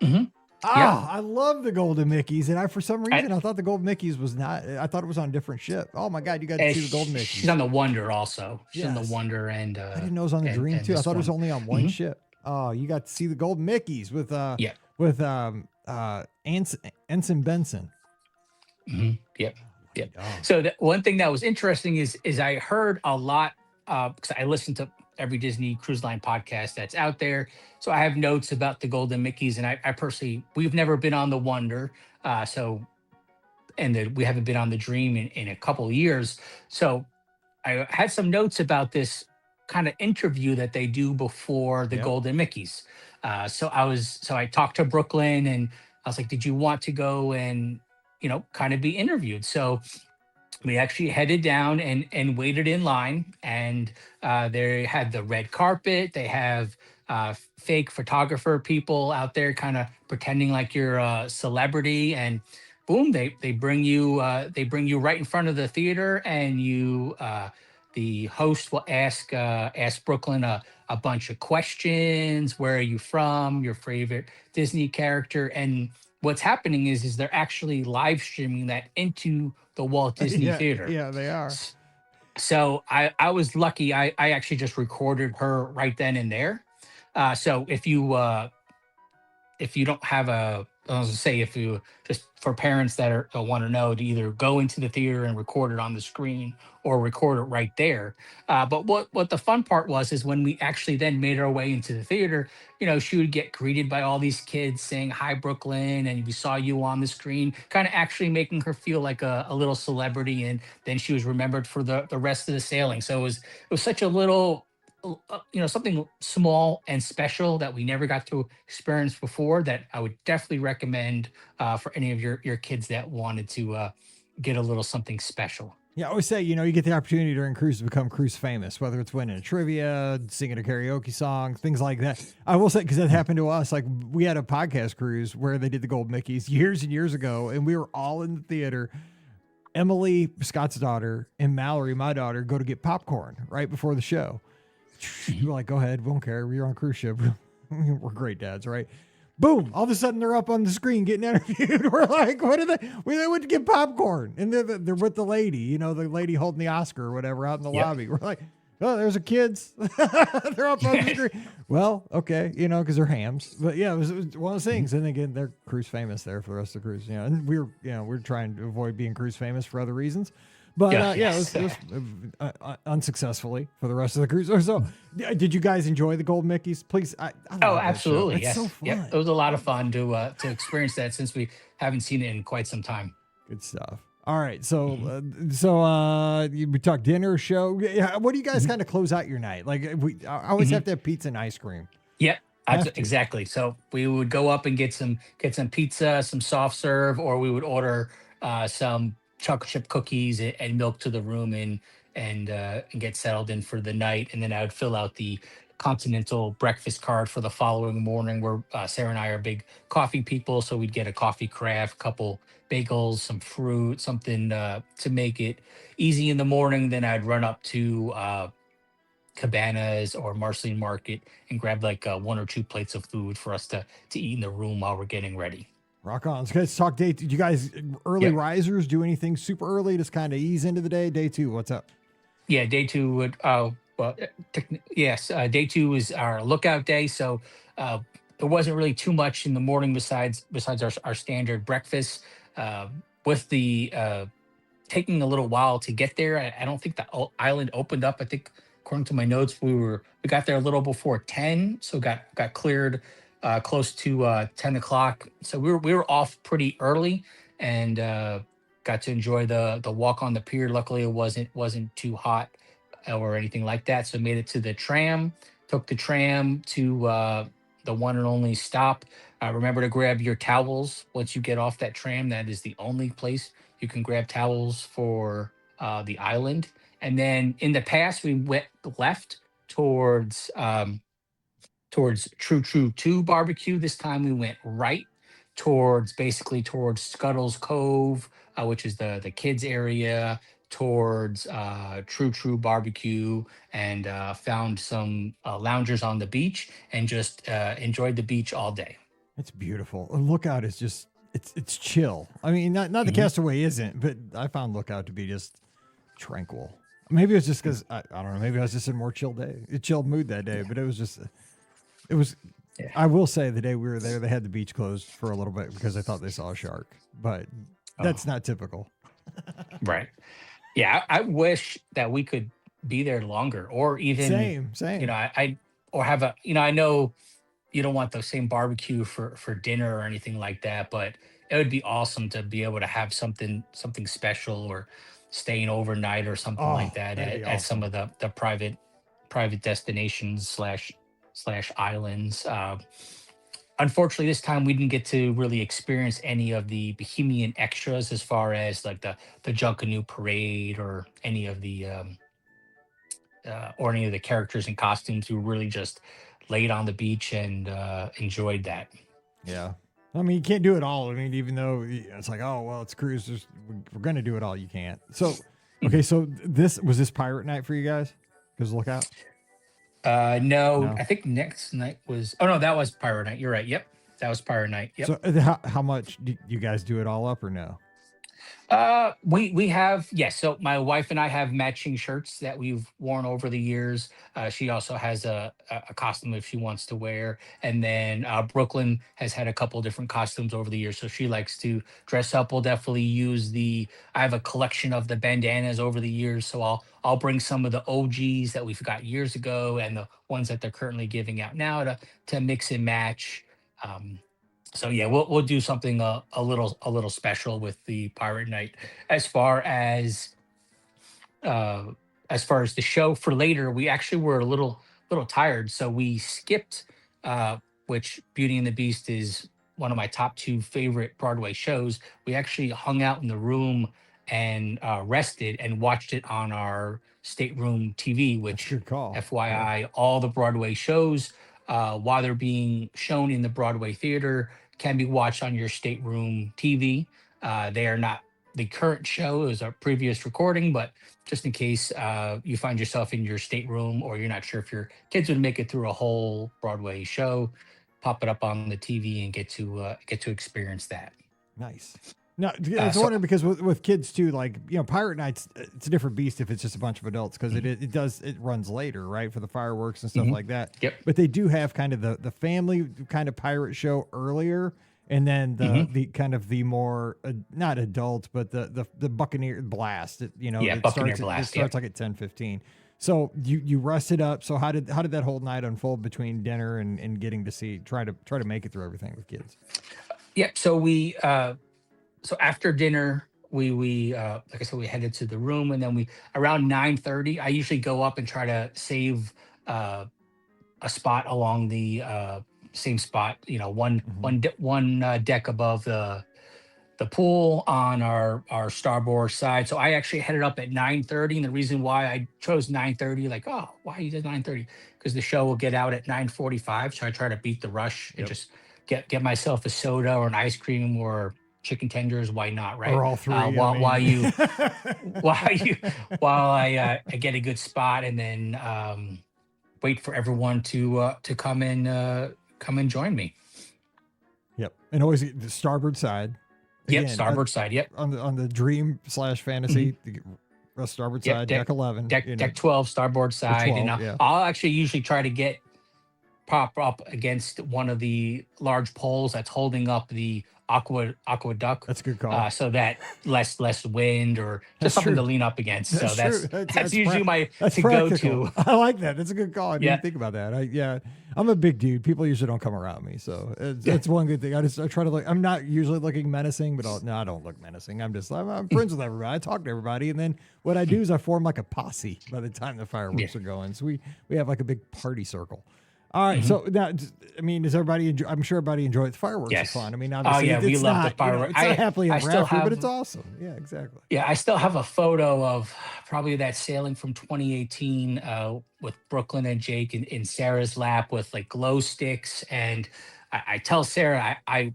Speaker 3: Mhm. Yep.
Speaker 1: Ah, I love the Golden Mickeys, and for some
Speaker 3: I,
Speaker 1: reason I thought the Golden Mickeys was not. I thought it was on a different ship. Oh my God, you got to see the Golden
Speaker 3: she's
Speaker 1: Mickeys.
Speaker 3: on the Wonder also. She's on the
Speaker 1: Yes,
Speaker 3: Wonder
Speaker 1: I didn't know it was on the Dream
Speaker 3: and
Speaker 1: too. I
Speaker 3: this
Speaker 1: thought it was
Speaker 3: one.
Speaker 1: only on one
Speaker 3: Mhm.
Speaker 1: ship. Oh, you got to see the Golden Mickeys
Speaker 3: Yep.
Speaker 1: with Ensign Benson.
Speaker 3: Yep.
Speaker 1: Oh my
Speaker 3: Yep.
Speaker 1: dog.
Speaker 3: So the one thing that was interesting is I heard a lot because I listen to every Disney Cruise Line podcast that's out there. So I have notes about the Golden Mickeys, and I personally we've never been on the Wonder, so we haven't been on the Dream in a couple of years. So I had some notes about this kind of interview that they do before the
Speaker 1: Yep.
Speaker 3: Golden Mickeys. So I talked to Brooklyn, and I was like, "Did you want to go and kind of be interviewed?" So we actually headed down and waited in line, and they had the red carpet. They have fake photographer people out there kind of pretending like you're a celebrity, and boom, they bring you right in front of the theater, and the host will ask Brooklyn a bunch of questions. Where are you from? Your favorite Disney character? And what's happening is they're actually live streaming that into the Walt Disney
Speaker 1: Yeah,
Speaker 3: Theater.
Speaker 1: yeah, they are.
Speaker 3: S- So I was lucky. I actually just recorded her right then and there. So if you don't have I was gonna say, if you just for parents that want to know, to either go into the theater and record it on the screen or record it right there. But what the fun part was is when we actually then made our way into the theater, she would get greeted by all these kids saying hi Brooklyn, and we saw you on the screen, kind of actually making her feel like a little celebrity, and then she was remembered for the rest of the sailing. So it was such a little something small and special that we never got to experience before, that I would definitely recommend for any of your kids that wanted to get a little something special.
Speaker 1: Yeah, I always say, you get the opportunity during cruise to become cruise famous, whether it's winning a trivia, singing a karaoke song, things like that. I will say, because that happened to us, like we had a podcast cruise where they did the Gold Mickeys years and years ago, and we were all in the theater. Emily, Scott's daughter, and Mallory, my daughter, go to get popcorn right before the show. You're like, go ahead, we don't care. We're on a cruise ship. We're great dads, right? Boom! All of a sudden, they're up on the screen getting interviewed. We're like, "What are they?" They went to get popcorn, and they're with the lady, the lady holding the Oscar or whatever out in the
Speaker 3: Yep.
Speaker 1: lobby. We're like, "Oh, there's the kids. They're up on the screen." Well, okay, because they're hams. But yeah, it was one of those things. And again, they're cruise famous there for the rest of the cruise. And we're trying to avoid being cruise famous for other reasons. But
Speaker 3: Yes.
Speaker 1: it was unsuccessfully for the rest of the cruise. So, did you guys enjoy the Gold Mickeys? Please, I love
Speaker 3: Oh,
Speaker 1: that show.
Speaker 3: absolutely.
Speaker 1: It's
Speaker 3: Yes.
Speaker 1: so fun.
Speaker 3: Yep. It was a lot of fun to experience that, since we haven't seen it in quite some time.
Speaker 1: Good stuff. All right, so we talk dinner, show. Yeah, what do you guys kind of close out your night? Like I always have to have pizza and ice cream.
Speaker 3: Yep.
Speaker 1: Have to.
Speaker 3: Exactly. So we would go up and get some pizza, some soft serve, or we would order some chocolate chip cookies and milk to the room, and get settled in for the night. And then I would fill out the continental breakfast card for the following morning, where Sarah and I are big coffee people, so we'd get a coffee craft, couple bagels, some fruit, something to make it easy in the morning. Then I'd run up to Cabanas or Marceline Market and grab like one or two plates of food for us to eat in the room while we're getting ready.
Speaker 1: Rock on. Let's talk day. Did you guys early
Speaker 3: Yep.
Speaker 1: risers do anything super early? Just kind of ease into the day. Day two, what's up?
Speaker 3: Yeah, day two would. Yes, day two was our lookout day. So there wasn't really too much in the morning besides our standard breakfast. with the taking a little while to get there, I don't think the island opened up. I think according to my notes, we got there a little before 10, so got cleared close to 10 o'clock. So we were off pretty early, and got to enjoy the walk on the pier. Luckily, it wasn't too hot or anything like that. So made it to the tram. Took the tram to the one and only stop. Remember to grab your towels once you get off that tram. That is the only place you can grab towels for the island. And then in the past, we went left towards True True 2 barbecue. This time we went right towards Scuttle's Cove, which is the kids area, towards True True barbecue, and found some loungers on the beach and just enjoyed the beach all day.
Speaker 1: It's beautiful. Lookout is just it's chill. I mean, not the Castaway isn't, but I found Lookout to be just tranquil. Maybe it's just because I don't know. Maybe I was just in a more chill mood that day. But it was. Yeah. I will say the day we were there, they had the beach closed for a little bit because they thought they saw a shark. But that's not typical.
Speaker 3: Right. Yeah, I wish that we could be there longer, or even
Speaker 1: same.
Speaker 3: You know, I know you don't want the same barbecue for dinner or anything like that, but it would be awesome to be able to have something special, or staying overnight or something like that at some of the private destinations slash islands. Unfortunately, this time we didn't get to really experience any of the Bohemian extras, as far as like the Junkanoo parade, or any of the characters and costumes. We really just laid on the beach and enjoyed that.
Speaker 1: Yeah. I mean, you can't do it all. I mean, even though it's like, oh, well, it's cruisers, we're going to do it all. You can't. So, okay. So was this pirate night for you guys? Because Lookout?
Speaker 3: No, I think next night was, oh no, that was pirate night. You're right. Yep. That was pirate night. Yep.
Speaker 1: So how much do you guys do it all up, or no?
Speaker 3: We have, yes. So my wife and I have matching shirts that we've worn over the years. She also has a costume if she wants to wear, and then Brooklyn has had a couple different costumes over the years, so she likes to dress up. We'll definitely use I have a collection of the bandanas over the years, so I'll bring some of the OGs that we've got years ago, and the ones that they're currently giving out now, to mix and match. So yeah, we'll do something a little special with the pirate night. As far as the show for later, we actually were a little tired, so we skipped. Which Beauty and the Beast is one of my top two favorite Broadway shows. We actually hung out in the room and rested and watched it on our stateroom TV. Which,
Speaker 1: good call.
Speaker 3: FYI, all the Broadway shows, while they're being shown in the Broadway theater, can be watched on your stateroom TV. They are not the current show. It was a previous recording, but just in case you find yourself in your stateroom, or you're not sure if your kids would make it through a whole Broadway show, pop it up on the TV and get to experience that.
Speaker 1: Nice. No, I was wondering because with kids too, like, Pirate Nights, it's a different beast if it's just a bunch of adults, because it runs later, right, for the fireworks and stuff like that.
Speaker 3: Yep.
Speaker 1: But they do have kind of the family kind of pirate show earlier, and then the kind of the more not adult, but the Buccaneer Blast.
Speaker 3: Buccaneer Blast.
Speaker 1: It starts like at 10:15. So you rested up. So how did that whole night unfold between dinner and getting to try to make it through everything with kids?
Speaker 3: Yep. So we. So after dinner, we like I said, we headed to the room, and then around 9:30, I usually go up and try to save a spot along the same spot, one deck above the pool on our starboard side. So I actually headed up at 9:30, and the reason why I chose 9:30, like, oh, why you did 9:30? Because the show will get out at 9:45, so I try to beat the rush and just get myself a soda or an ice cream or chicken tenders. Why not, right?
Speaker 1: Or all three.
Speaker 3: While I get a good spot, and then wait for everyone to come and join me.
Speaker 1: Yep, and always the starboard side.
Speaker 3: Again, starboard side. Yep,
Speaker 1: on the Dream /Fantasy. Starboard side, deck 11,
Speaker 3: deck 12, starboard side, 12, and I'll actually usually try to get prop up against one of the large poles that's holding up the aqueduct,
Speaker 1: That's a good call.
Speaker 3: so that less wind or just
Speaker 1: That's
Speaker 3: something to
Speaker 1: true.
Speaker 3: lean up against.
Speaker 1: That's
Speaker 3: So
Speaker 1: true.
Speaker 3: that's usually my
Speaker 1: That's
Speaker 3: to go
Speaker 1: practical.
Speaker 3: to.
Speaker 1: I like that. That's a good call. I didn't
Speaker 3: Yeah.
Speaker 1: even think about that. I'm a big dude. People usually don't come around me, so it's one good thing. I try to look. I'm not usually looking menacing, but I don't look menacing. I'm friends with everybody. I talk to everybody, and then what I do is I form like a posse by the time the fireworks are going. So we have like a big party circle. All right, so now, I mean, does everybody enjoy? I'm sure everybody enjoys fireworks.
Speaker 3: Yes.
Speaker 1: Are fun. I mean,
Speaker 3: Oh
Speaker 1: obviously,
Speaker 3: yeah, we
Speaker 1: it's
Speaker 3: love
Speaker 1: not,
Speaker 3: the fireworks.
Speaker 1: it's not happily
Speaker 3: I
Speaker 1: ever
Speaker 3: still
Speaker 1: after, but
Speaker 3: have.
Speaker 1: it's awesome. Yeah, exactly.
Speaker 3: Yeah, I still have a photo of probably that sailing from 2018 with Brooklyn and Jake in Sarah's lap with like glow sticks. And I tell Sarah, I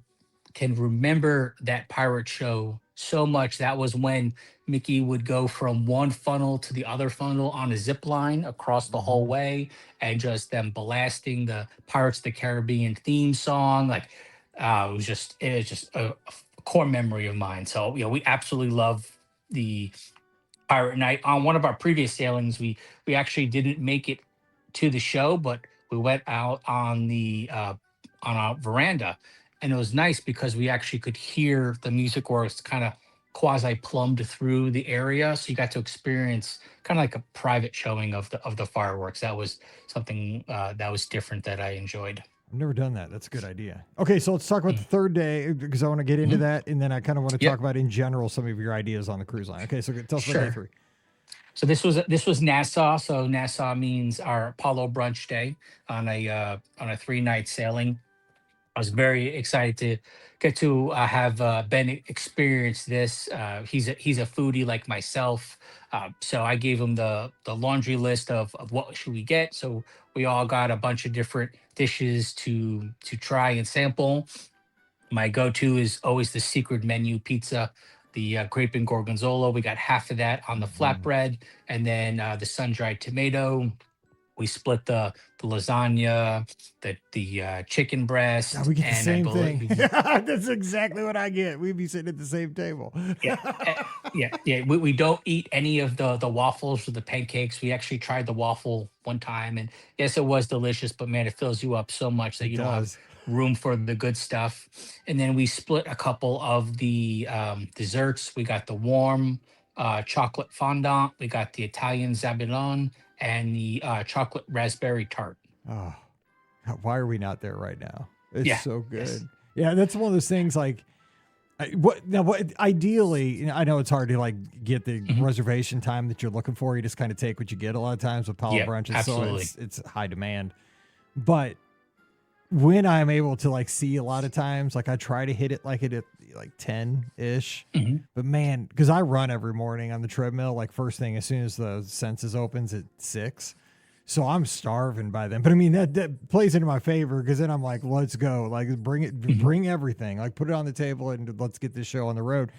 Speaker 3: can remember that pirate show so much. That was when Mickey would go from one funnel to the other funnel on a zip line across the whole way, and just them blasting the Pirates of the Caribbean theme song. Like it was just a core memory of mine. So we absolutely love the pirate night. On one of our previous sailings, we actually didn't make it to the show, but we went out on a veranda, and it was nice because we actually could hear the music works kind of quasi plumbed through the area, so you got to experience kind of like a private showing of the fireworks. That was something that was different that I enjoyed.
Speaker 1: I've never done that. That's a good idea. Okay, so let's talk about the third day because I want to get into that, and then I kind of want to talk about in general some of your ideas on the cruise line. Okay, so tell us about day 3.
Speaker 3: So this was Nassau. So Nassau means our Apollo brunch day on a 3-night sailing. I was very excited to get to have Ben experience this. He's a foodie like myself, so I gave him the laundry list of what should we get. So we all got a bunch of different dishes to try and sample. My go-to is always the secret menu pizza, the grape and gorgonzola. We got half of that on the flatbread, and then the sun-dried tomato. We split the lasagna, the chicken breast.
Speaker 1: We get the
Speaker 3: and
Speaker 1: same thing. That's exactly what I get. We'd be sitting at the same table.
Speaker 3: Yeah. We don't eat any of the waffles or the pancakes. We actually tried the waffle one time, and yes, it was delicious. But man, it fills you up so much that you don't have room for the good stuff. And then we split a couple of the desserts. We got the warm chocolate fondant. We got the Italian zabaione and the chocolate raspberry tart.
Speaker 1: Oh, why are we not there right now? It's so good.
Speaker 3: Yes.
Speaker 1: Yeah, that's one of those things like, ideally, I know it's hard to like get the reservation time that you're looking for. You just kind of take what you get a lot of times with Apollo brunches.
Speaker 3: Absolutely.
Speaker 1: So it's high demand. But when I'm able to like see a lot of times, like I try to hit it like at 10-ish. But man, because I run every morning on the treadmill, like first thing as soon as the census opens at 6. So I'm starving by then. But I mean, that plays into my favor because then I'm like, let's go. Like bring everything. Like put it on the table and let's get this show on the road.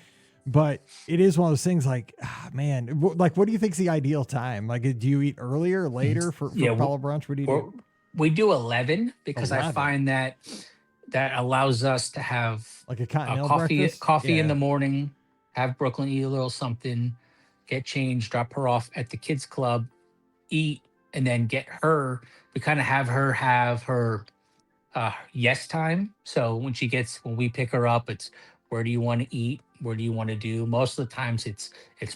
Speaker 1: But it is one of those things like, man, like what do you think's the ideal time? Like do you eat earlier, later for Apollo brunch? What do you do?
Speaker 3: We do 11 because 11. I find that allows us to have
Speaker 1: like a continental
Speaker 3: coffee in the morning, have Brooklyn eat a little something, get changed, drop her off at the kids club, eat, and then get her. We kind of have her yes time. So when we pick her up, it's where do you want to eat? Where do you want to do? Most of the times it's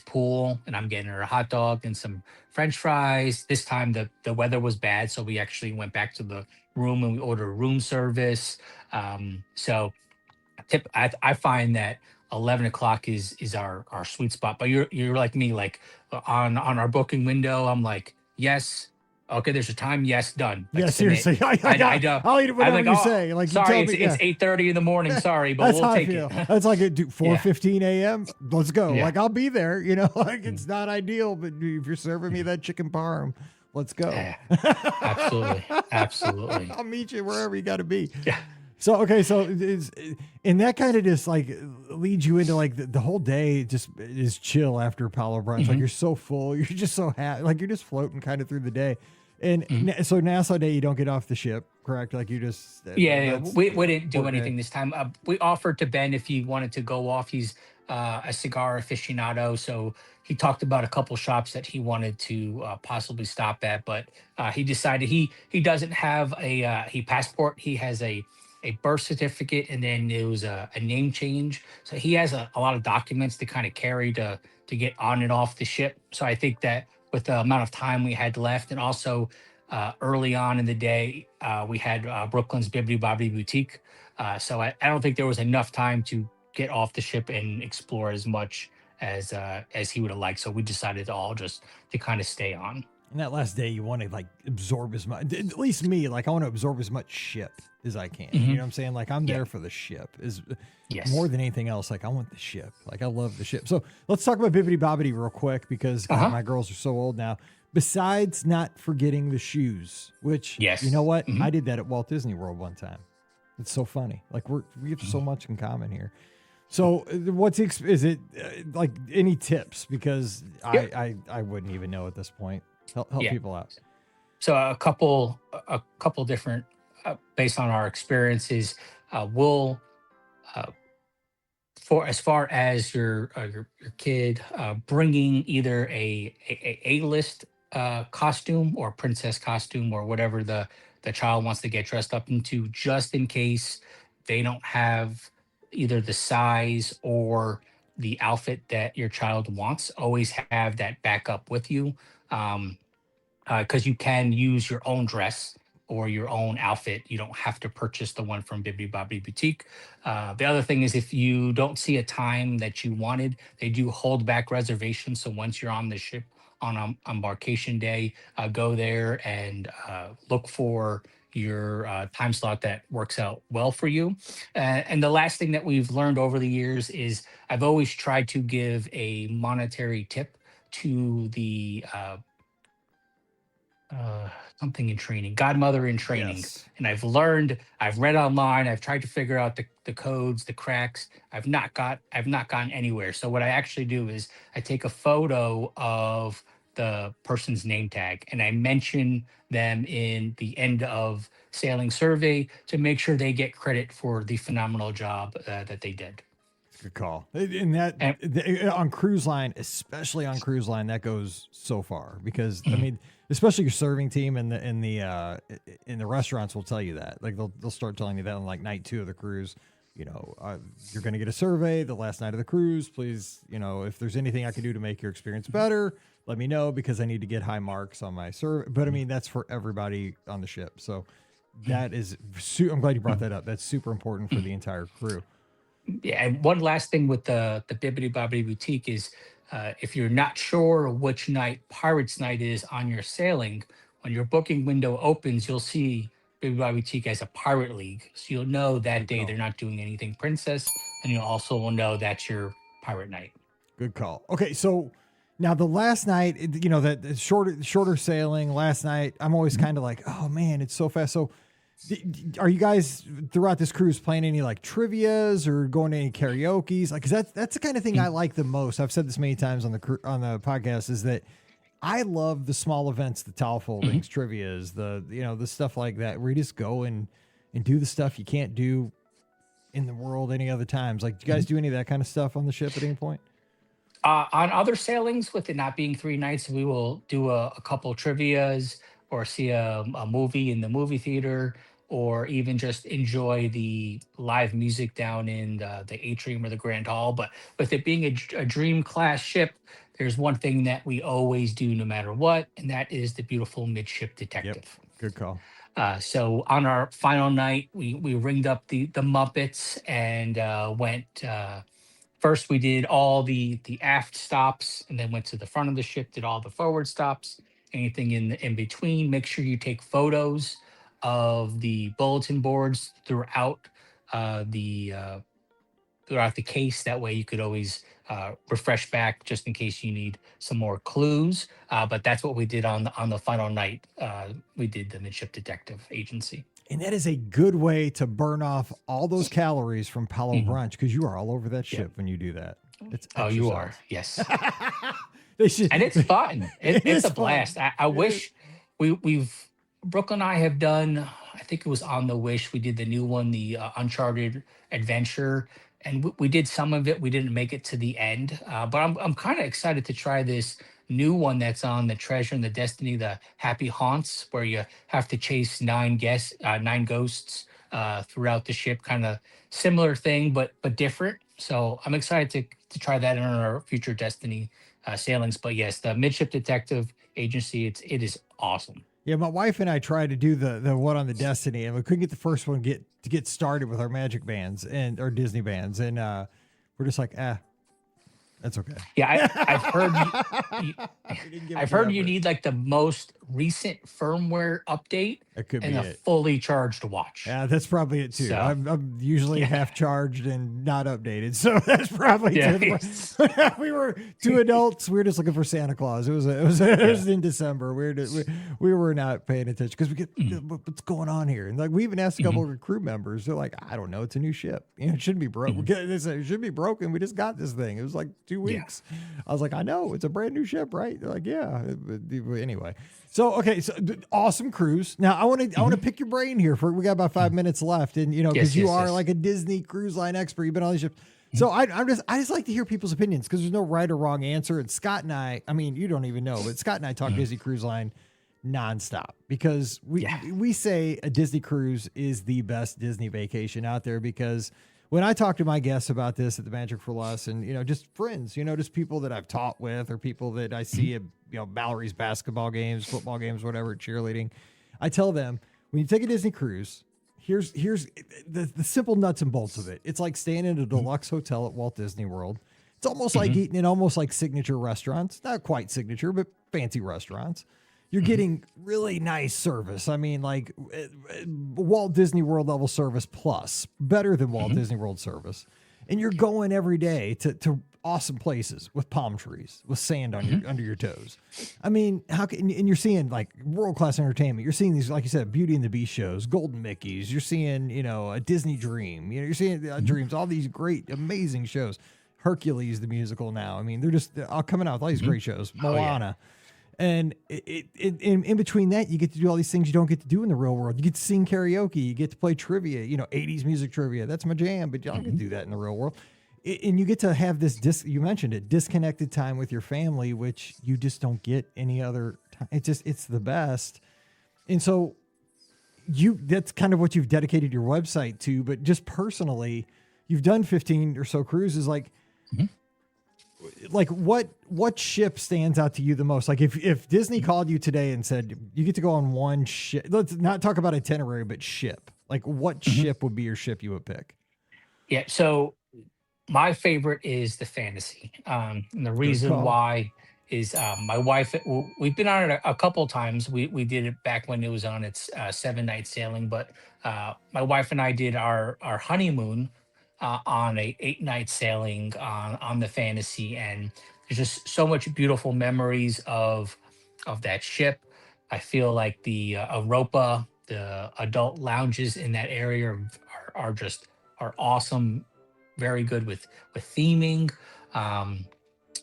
Speaker 3: pool, and I'm getting her a hot dog and some French fries. This time the weather was bad, so we actually went back to the room and we ordered room service. So I find that 11 o'clock is our sweet spot. But you're like me, like on our booking window, I'm like, yes. Okay, there's a time. Yes, done.
Speaker 1: Like, yeah, seriously. I'll eat it whatever you say. Like,
Speaker 3: sorry, it's 8:30 in the morning. Sorry, but we'll take it.
Speaker 1: That's like 4:15 a.m. Let's go. Yeah. Like I'll be there. Like it's not ideal, but if you're serving me that chicken parm, let's go.
Speaker 3: Yeah, absolutely.
Speaker 1: I'll meet you wherever you got to be.
Speaker 3: Yeah.
Speaker 1: So, okay, and that kind of just like leads you into like the whole day just is chill after Apollo brunch. Like you're so full, you're just so happy, like you're just floating kind of through the day. And
Speaker 3: Mhm.
Speaker 1: so Nassau Day, you don't get off the ship, correct? Like you just
Speaker 3: Yeah,
Speaker 1: that's
Speaker 3: we didn't do
Speaker 1: Port Day.
Speaker 3: anything this time. We offered to Ben if he wanted to go off. He's a cigar aficionado, so he talked about a couple shops that he wanted to possibly stop at, but he decided he doesn't have a he passport. He has a birth certificate, and then there was a name change. So he has a lot of documents to kind of carry to get on and off the ship. So I think that with the amount of time we had left, and also early on in the day, we had Brooklyn's Bibbidi Bobbidi Boutique. So I don't think there was enough time to get off the ship and explore as much as he would have liked. So we decided to all just to kind of stay on.
Speaker 1: And that last day, you want to like absorb as much. At least me, like I want to absorb as much ship as I can. You
Speaker 3: Hmm.
Speaker 1: know what I'm saying? Like I'm there
Speaker 3: Yep.
Speaker 1: for the ship. Is
Speaker 3: Yes.
Speaker 1: more than anything else. Like I want the ship. Like I love the ship. So let's talk about Bibbidi Bobbidi real quick because
Speaker 3: Uh
Speaker 1: God,
Speaker 3: huh.
Speaker 1: my girls are so old now. Besides not forgetting the shoes, which you know
Speaker 3: Yes.
Speaker 1: what,
Speaker 3: Hmm.
Speaker 1: I did that at Walt Disney World one time. It's so funny. Like we have so much in common here. So is it like any tips? Because
Speaker 3: Yep.
Speaker 1: I wouldn't even know at this point. Help
Speaker 3: Yeah.
Speaker 1: people out.
Speaker 3: So a couple different based on our experiences. We'll uh, for as far as your kid bringing either a list costume or princess costume or whatever the child wants to get dressed up into, just in case they don't have either the size or the outfit that your child wants. Always have that backup with you. Um, because you can use your own dress or your own outfit. You don't have to purchase the one from Bibbidi Bobbidi Boutique. The other thing is if you don't see a time that you wanted, they do hold back reservations. So once you're on the ship on embarkation day, go there and look for your time slot that works out well for you. And the last thing that we've learned over the years is I've always tried to give a monetary tip to the uh, something in training, godmother in training.
Speaker 1: Yes.
Speaker 3: And I've read online, I've tried to figure out the codes, the cracks. I've not gotten anywhere. So what I actually do is I take a photo of the person's name tag and I mention them in the end of sailing survey to make sure they get credit for the phenomenal job that they did.
Speaker 1: Good call. And that
Speaker 3: And
Speaker 1: on cruise line, especially on cruise line, that goes so far because I
Speaker 3: mhm,
Speaker 1: mean, especially your serving team and in the restaurants will tell you that. Like they'll start telling you that on like night 2 of the cruise. You know, you're going to get a survey the last night of the cruise. Please, you know, if there's anything I can do to make your experience better, let me know because I need to get high marks on my survey. But I mean, that's for everybody on the ship. So that is, I'm glad you brought that up. That's super important for the entire crew.
Speaker 3: yeah, and one last thing with the Bibbidi Bobbidi Boutique is if you're not sure which night Pirates Night is on your sailing, when your booking window opens, you'll see Bibbidi Bobbidi Boutique as a pirate league. So you'll know that
Speaker 1: Good
Speaker 3: day
Speaker 1: call.
Speaker 3: they're not doing anything princess, and you also will know that's your pirate night.
Speaker 1: Good call. Okay, so now the last night, you know, that shorter sailing last night, I'm always kind of like, oh man, it's so fast. So, are you guys throughout this cruise playing any like trivia's or going to any karaoke's? Like, 'cause that's the kind of thing I like the most. I've said this many times on the podcast is that I love the small events, the towel
Speaker 3: Mhm.
Speaker 1: foldings, trivia's, the stuff like that where you just go and do the stuff you can't do in the world any other times. Like, do you guys do any of that kind of stuff on the ship at any point?
Speaker 3: On other sailings, with it not being 3 nights, we will do a couple trivias or see a movie in the movie theater, or even just enjoy the live music down in the atrium or the Grand Hall. But with it being a dream class ship, there's one thing that we always do no matter what, and that is the beautiful midship
Speaker 1: Yep.
Speaker 3: detective.
Speaker 1: Good call.
Speaker 3: So on our final night, we ringed up the Muppets and went. First, we did all the aft stops, and then went to the front of the ship, did all the forward stops. Anything in between, make sure you take photos of the bulletin boards uh, the uh, throughout the case. That way, you could always refresh back just in case you need some more clues. But that's what we did on the final night. We did the Midship Detective Agency.
Speaker 1: And that is a good way to burn off all those calories from Palo
Speaker 3: Mhm.
Speaker 1: Brunch because you are all over that
Speaker 3: Yep.
Speaker 1: ship when you do that. It's
Speaker 3: Oh, you are.
Speaker 1: exercise.
Speaker 3: Yes.
Speaker 1: They should,
Speaker 3: And it's fun. It's
Speaker 1: is
Speaker 3: a
Speaker 1: fun.
Speaker 3: blast. I
Speaker 1: It is.
Speaker 3: wish we've Brooke and I have done. I think it was on the Wish. We did the new one, the Uncharted Adventure, and we did some of it. We didn't make it to the end, but I'm kind of excited to try this new one that's on the Treasure and the Destiny, the Happy Haunts, where you have to chase nine ghosts throughout the ship. Kind of similar thing, but different. So I'm excited to try that in our future Destiny sailings. But yes, the Midship Detective Agency, it is awesome.
Speaker 1: Yeah, my wife and I tried to do the one on the Destiny, and we couldn't get the first one get started with our Magic bands and our Disney bands, and we're just like, that's okay.
Speaker 3: Yeah, I've heard
Speaker 1: We didn't give it
Speaker 3: I've
Speaker 1: the
Speaker 3: heard you
Speaker 1: effort.
Speaker 3: need like the most recent firmware update
Speaker 1: That could
Speaker 3: and
Speaker 1: be
Speaker 3: a
Speaker 1: it.
Speaker 3: fully charged watch.
Speaker 1: Yeah, that's probably it too.
Speaker 3: So
Speaker 1: I'm usually
Speaker 3: yeah,
Speaker 1: half charged and not updated, so that's probably
Speaker 3: yeah,
Speaker 1: we were two adults. We were just looking for Santa Claus. It
Speaker 3: yeah.
Speaker 1: was in December. We were not paying attention because we get
Speaker 3: Mhm,
Speaker 1: what's going on here, and like we even asked a
Speaker 3: mhm,
Speaker 1: couple of crew members. They're like, I don't know. It's a new ship. It shouldn't be broke.
Speaker 3: mhm.
Speaker 1: They said it should be broken. We just got this thing. It was like two
Speaker 3: Yeah.
Speaker 1: weeks. I was like, I know it's a brand new ship, right? They're like, yeah. Anyway, so okay, so awesome cruise. Now I want to
Speaker 3: Mhm.
Speaker 1: pick your brain here for we got about 5 minutes left, and
Speaker 3: Yes,
Speaker 1: because you
Speaker 3: yes,
Speaker 1: are
Speaker 3: yes.
Speaker 1: like a Disney cruise line expert, you've been on these ships.
Speaker 3: Mhm,
Speaker 1: So I just like to hear people's opinions because there's no right or wrong answer. And Scott and I mean, you don't even know, but Scott and I talk
Speaker 3: mhm.
Speaker 1: Disney Cruise Line nonstop because we
Speaker 3: Yeah.
Speaker 1: we say a Disney cruise is the best Disney vacation out there because when I talk to my guests about this at the Magic for Less and just friends, just people that I've taught with or people that I
Speaker 3: Mhm,
Speaker 1: see at Mallory's basketball games, football games, whatever, cheerleading, I tell them when you take a Disney cruise, here's the simple nuts and bolts of it. It's like staying in a
Speaker 3: mhm,
Speaker 1: deluxe hotel at Walt Disney World. It's almost like
Speaker 3: mhm,
Speaker 1: eating in almost like signature restaurants, not quite signature, but fancy restaurants. You're
Speaker 3: mhm,
Speaker 1: getting really nice service. I mean, like Walt Disney World level service plus, better than Walt
Speaker 3: mhm.
Speaker 1: Disney World service. And you're going every day to awesome places with palm trees, with sand on your
Speaker 3: Mhm.
Speaker 1: under your toes. I mean, how can and you're seeing like world class entertainment. You're seeing these, like you said, Beauty and the Beast shows, Golden Mickey's. You're seeing, a Disney Dream. You're seeing
Speaker 3: Mhm.
Speaker 1: Dreams, all these great, amazing shows. Hercules the musical now. I mean, they're all coming out with all these
Speaker 3: Mhm.
Speaker 1: great shows.
Speaker 3: Oh yeah.
Speaker 1: Moana. And in between that, you get to do all these things you don't get to do in the real world. You get to sing karaoke. You get to play trivia, 80s music trivia. That's my jam, but you don't get to
Speaker 3: Mhm.
Speaker 1: do that in the real world. And you get to have this, you mentioned it, disconnected time with your family, which you just don't get any other time. It's the best. And so that's kind of what you've dedicated your website to, but just personally, you've done 15 or so cruises.
Speaker 3: Mhm.
Speaker 1: Like what ship stands out to you the most? Like if Disney called you today and said you get to go on one ship, let's not talk about itinerary, but ship. Like what
Speaker 3: Mhm.
Speaker 1: ship would be your ship you would pick?
Speaker 3: Yeah. So my favorite is the fantasy. And the
Speaker 1: Good
Speaker 3: reason
Speaker 1: call.
Speaker 3: why is my wife. We've been on it a couple times. We did it back when it was on its 7 night sailing, but my wife and I did our honeymoon on a 8 night sailing on the fantasy, and there's just so much beautiful memories of that ship. I feel like the Europa, the adult lounges in that area are just are awesome, very good with theming. Um,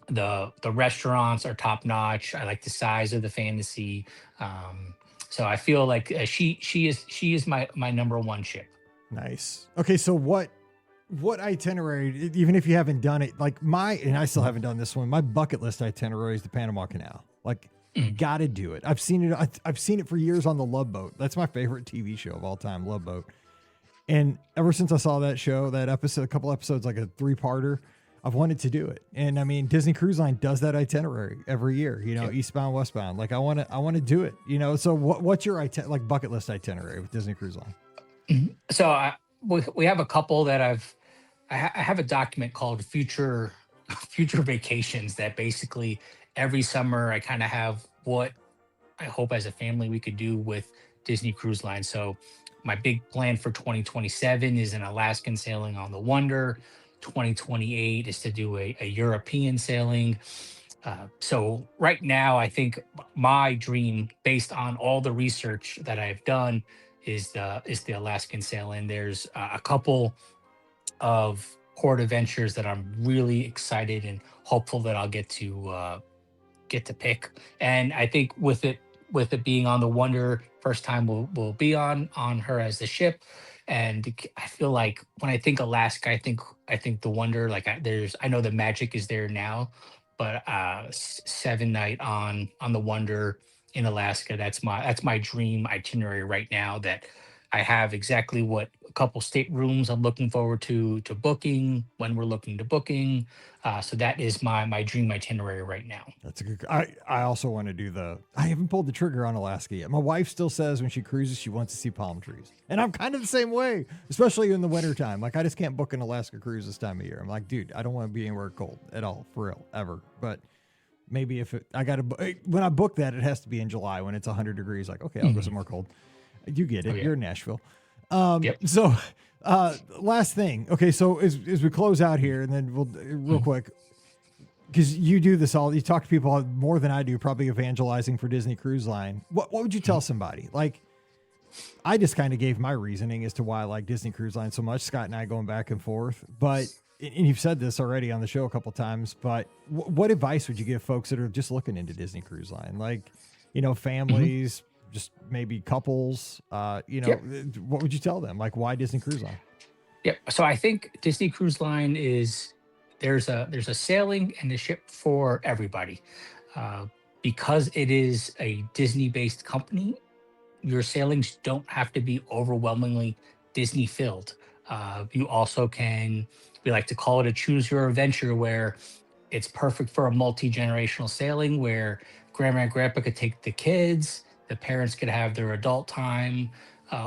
Speaker 3: the restaurants are top notch. I like the size of the fantasy. Um, so I feel like she is my number one ship.
Speaker 1: Nice. Okay, so what itinerary, even if you haven't done it, like and I still
Speaker 3: Mhm,
Speaker 1: haven't done this one, my bucket list itinerary is the Panama Canal. Like,
Speaker 3: mhm,
Speaker 1: got to do it. I've seen it. I've seen it for years on the Love Boat. That's my favorite TV show of all time, Love Boat. And ever since I saw that show, that episode, a couple episodes, like a 3-parter, I've wanted to do it. And I mean, Disney Cruise Line does that itinerary every year,
Speaker 3: yep.
Speaker 1: eastbound, westbound. Like I want to do it, So what's your like bucket list itinerary with Disney Cruise Line?
Speaker 3: Mhm. So we have a couple that I have a document called future future vacations that basically every summer I kind of have what I hope as a family we could do with Disney Cruise Line. So my big plan for 2027 is an Alaskan sailing on the Wonder. 2028 is to do a European sailing. So right now, I think my dream, based on all the research that I've done, is the Alaskan sailing. There's a couple of port adventures that I'm really excited and hopeful that I'll get to pick. And I think with it with it being on the Wonder, first time we'll be on her as the ship, and I feel like when I think Alaska, I think the Wonder. Like I know the magic is there now, but 7 night on the Wonder in Alaska. That's my dream itinerary right now. That I have exactly what a couple staterooms I'm looking forward to booking when we're looking to booking. So that is my dream itinerary right now.
Speaker 1: That's a good. I also want to do I haven't pulled the trigger on Alaska yet. My wife still says when she cruises, she wants to see palm trees. And I'm kind of the same way, especially in the wintertime. Like, I just can't book an Alaska cruise this time of year. I'm like, dude, I don't want to be anywhere cold at all, for real, ever. But maybe when I book that, it has to be in July when it's 100 degrees. Like, okay, I'll go somewhere cold. You get it.
Speaker 3: Yeah.
Speaker 1: You're in Nashville.
Speaker 3: Yep.
Speaker 1: So, last thing. Okay, so as we close out here, and then we'll real quick, because you do this you talk to people more than I do, probably evangelizing for Disney Cruise Line. What would you tell somebody? Like, I just kind of gave my reasoning as to why I like Disney Cruise Line so much. Scott and I going back and forth, and you've said this already on the show a couple times, but what advice would you give folks that are just looking into Disney Cruise Line? Like, families, just maybe couples, what would you tell them? Like, why Disney Cruise Line?
Speaker 3: Yeah. So I think Disney Cruise Line there's a sailing and a ship for everybody. Because it is a Disney based company, your sailings don't have to be overwhelmingly Disney filled. You also we like to call it a choose your adventure, where it's perfect for a multi-generational sailing where grandma and grandpa could take the kids, the parents could have their adult time,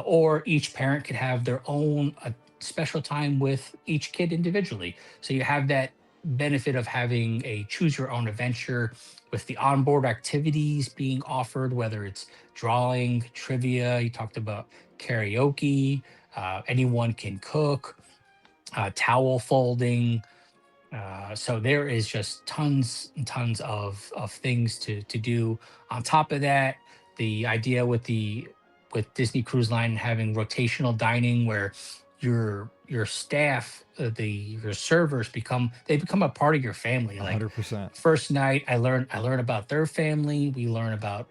Speaker 3: or each parent could have their own special time with each kid individually. So you have that benefit of having a choose your own adventure with the onboard activities being offered, whether it's drawing, trivia, you talked about karaoke, anyone can cook, towel folding. So there is just tons and tons of things to do. On top of that, the idea with Disney Cruise Line having rotational dining, where your staff, your servers become a part of your family. Like
Speaker 1: 100%.
Speaker 3: first night, I learn about their family. They learn about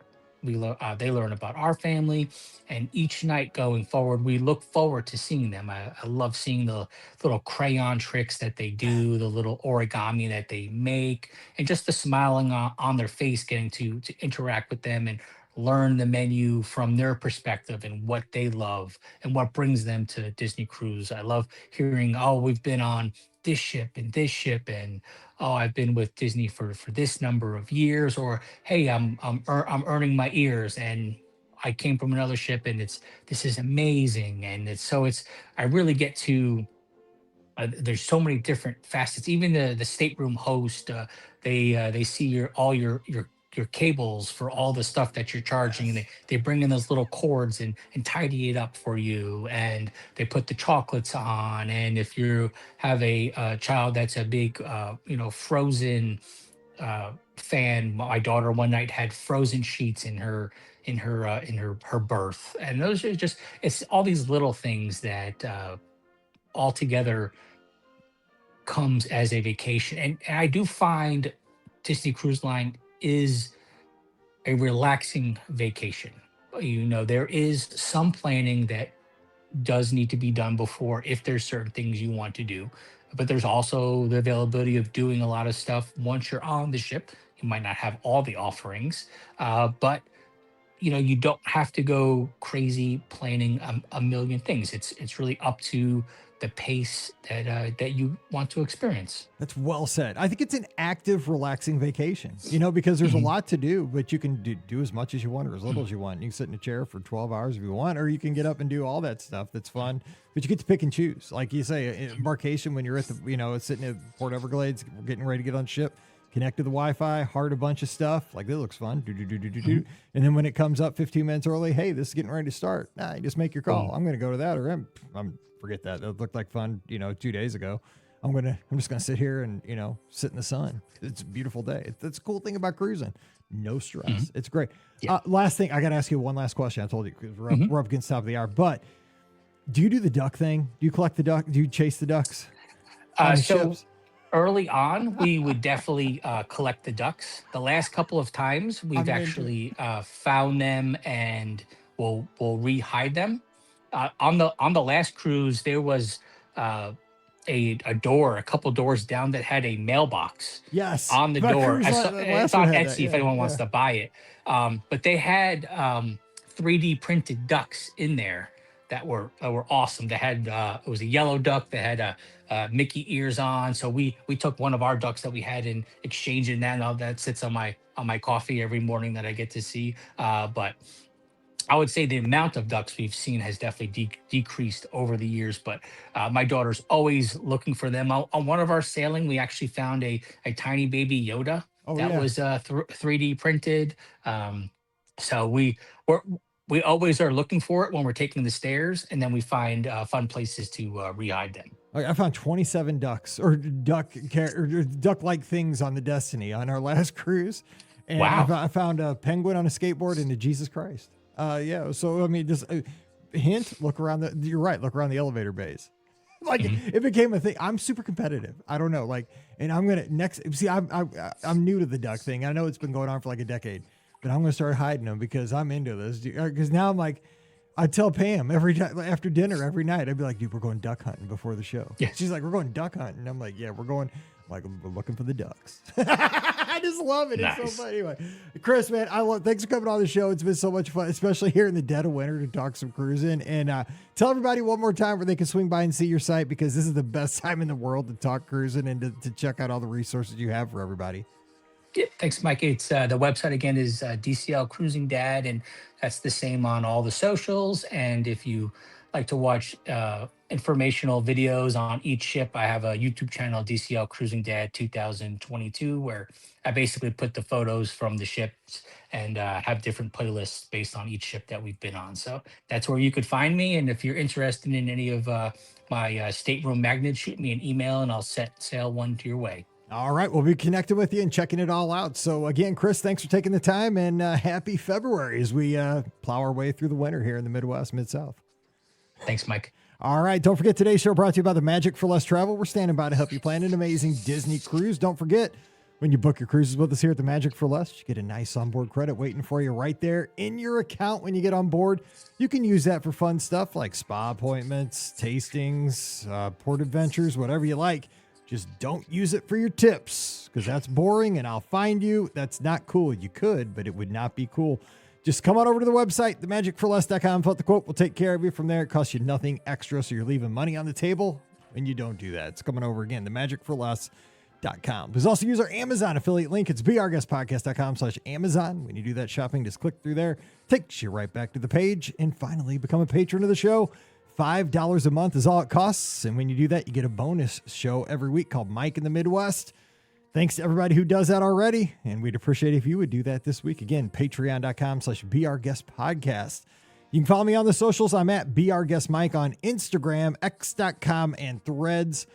Speaker 3: our family, and each night going forward, we look forward to seeing them. I love seeing the little crayon tricks that they do, the little origami that they make, and just the smiling on their face, getting to interact with them and learn the menu from their perspective and what they love and what brings them to Disney Cruise. I love hearing, oh, we've been on this ship and this ship, and oh, I've been with Disney for this number of years, or hey, I'm earning my ears and I came from another ship and this is amazing. And it's I really get to there's so many different facets. Even the stateroom host, they see all your cables for all the stuff that you're charging, and they bring in those little cords and tidy it up for you, and they put the chocolates on. And if you have a child that's a big Frozen fan, my daughter one night had Frozen sheets in her berth. And those are just, it's all these little things that all together comes as a vacation. And I do find Disney Cruise Line is a relaxing vacation. There is some planning that does need to be done before, if there's certain things you want to do, but there's also the availability of doing a lot of stuff once you're on the ship. You might not have all the offerings, but you don't have to go crazy planning a million things. It's really up to the pace that you want to experience.
Speaker 1: That's well said. I think it's an active, relaxing vacation, because there's a lot to do, but you can do as much as you want or as little as you want. You can sit in a chair for 12 hours if you want, or you can get up and do all that stuff. That's fun, but you get to pick and choose. Like you say, embarkation, when you're at sitting at Port Everglades, getting ready to get on ship, connect to the Wi-Fi, heart a bunch of stuff. Like, that looks fun. And then when it comes up 15 minutes early, hey, this is getting ready to start. Nah, you just make your call. I'm going to go to that, or I'm forget that. That looked like fun, 2 days ago. I'm just going to sit here and, sit in the sun. It's a beautiful day. That's a cool thing about cruising. No stress. It's great. Yeah. Last thing, I got to ask you one last question. I told you, because we're up against the top of the hour, but do you do the duck thing? Do you collect the duck? Do you chase the ducks on ships?
Speaker 3: Early on, we would definitely collect the ducks. The last couple of times, we've
Speaker 1: I'm into it.
Speaker 3: actually found them and we'll re-hide them. On the last cruise, there was uh, a door, a couple doors down that had a mailbox
Speaker 1: Yes.
Speaker 3: on the
Speaker 1: My
Speaker 3: door.
Speaker 1: cruise line, the
Speaker 3: It's
Speaker 1: last one
Speaker 3: on
Speaker 1: had that.
Speaker 3: Etsy if
Speaker 1: Yeah.
Speaker 3: anyone wants
Speaker 1: Yeah.
Speaker 3: to buy it. But they had 3D printed ducks in there that were awesome. They had it was a yellow duck that had Mickey ears on. So we took one of our ducks that we had and exchanged it. Now that sits on my coffee every morning that I get to see. But I would say the amount of ducks we've seen has definitely decreased over the years, but my daughter's always looking for them. On one of our sailing, we actually found a tiny baby Yoda
Speaker 1: Oh,
Speaker 3: that
Speaker 1: yeah.
Speaker 3: was 3D printed. So we're, we always are looking for it when we're taking the stairs, and then we find fun places to rehide them.
Speaker 1: I found 27 ducks or duck-like things on the Destiny on our last cruise. And
Speaker 3: Wow.
Speaker 1: I found a penguin on a skateboard and a Jesus Christ. Yeah. So, I mean, just hint, look around you're right. Look around the elevator bays. Like it became a thing. I'm super competitive. I don't know. Like, and I'm going to see, I'm new to the duck thing. I know it's been going on for like a decade, but I'm going to start hiding them because I'm into this. Because now I'm like, I tell Pam every time after dinner, every night, I'd be like, dude, we're going duck hunting before the show.
Speaker 3: Yeah.
Speaker 1: She's like, we're going duck hunting. I'm like, yeah, we're going. Like, we're looking for the ducks. I just love it.
Speaker 3: Nice.
Speaker 1: It's so fun. Anyway, Chris, man, thanks for coming on the show. It's been so much fun, especially here in the dead of winter to talk some cruising. And tell everybody one more time where they can swing by and see your site, because this is the best time in the world to talk cruising and to check out all the resources you have for everybody.
Speaker 3: Yeah, thanks, Mike. It's the website again is DCL Cruising Dad, and that's the same on all the socials. And if you like to watch informational videos on each ship, I have a YouTube channel, DCL Cruising Dad 2022, where I basically put the photos from the ships and have different playlists based on each ship that we've been on. So that's where you could find me. And if you're interested in any of my stateroom magnets, shoot me an email and I'll set sail one to your way.
Speaker 1: All right. We'll be connected with you and checking it all out. So again, Chris, thanks for taking the time, and happy February as we plow our way through the winter here in the Midwest, Mid-South.
Speaker 3: Thanks, Mike.
Speaker 1: All right. Don't forget, today's show brought to you by the Magic for Less Travel. We're standing by to help you plan an amazing Disney cruise. Don't forget, when you book your cruises with us here at the Magic for Less, you get a nice onboard credit waiting for you right there in your account when you get on board. You can use that for fun stuff like spa appointments, tastings, port adventures, whatever you like. Just don't use it for your tips, because that's boring and I'll find you. That's not cool. You could, but it would not be cool. Just come on over to the website, themagicforless.com, fill out the quote. We'll take care of you from there. It costs you nothing extra, so you're leaving money on the table when you don't do that. It's coming over again, themagicforless.com. Please also use our Amazon affiliate link. It's beourguestpodcast.com/Amazon. When you do that shopping, just click through there. Takes you right back to the page. And finally, become a patron of the show. $5 a month is all it costs. And when you do that, you get a bonus show every week called Mike in the Midwest. Thanks to everybody who does that already. And we'd appreciate it if you would do that this week. Again, patreon.com/beourguestpodcast. You can follow me on the socials. I'm at beourguestmike on Instagram, x.com, and Threads.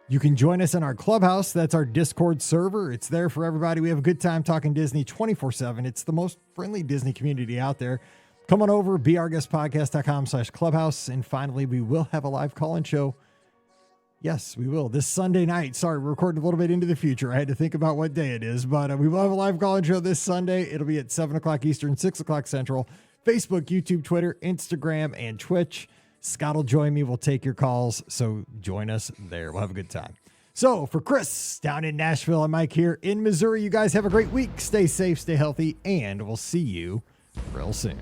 Speaker 1: You can join us in our Clubhouse. That's our Discord server. It's there for everybody. We have a good time talking Disney 24/7. It's the most friendly Disney community out there. Come on over, beourguestpodcast.com/clubhouse. And finally, we will have a live call-in show. Yes, we will. This Sunday night. Sorry, we're recording a little bit into the future. I had to think about what day it is, but we will have a live call-in show this Sunday. It'll be at 7 o'clock Eastern, 6 o'clock Central. Facebook, YouTube, Twitter, Instagram, and Twitch. Scott will join me. We'll take your calls, so join us there. We'll have a good time. So for Chris down in Nashville and Mike here in Missouri, you guys have a great week. Stay safe, stay healthy, and we'll see you real soon.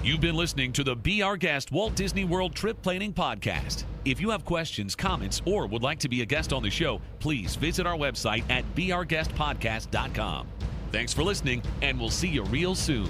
Speaker 2: You've been listening to the Be Our Guest Walt Disney World Trip Planning Podcast. If you have questions, comments, or would like to be a guest on the show, please visit our website at beourguestpodcast.com. Thanks for listening, and we'll see you real soon.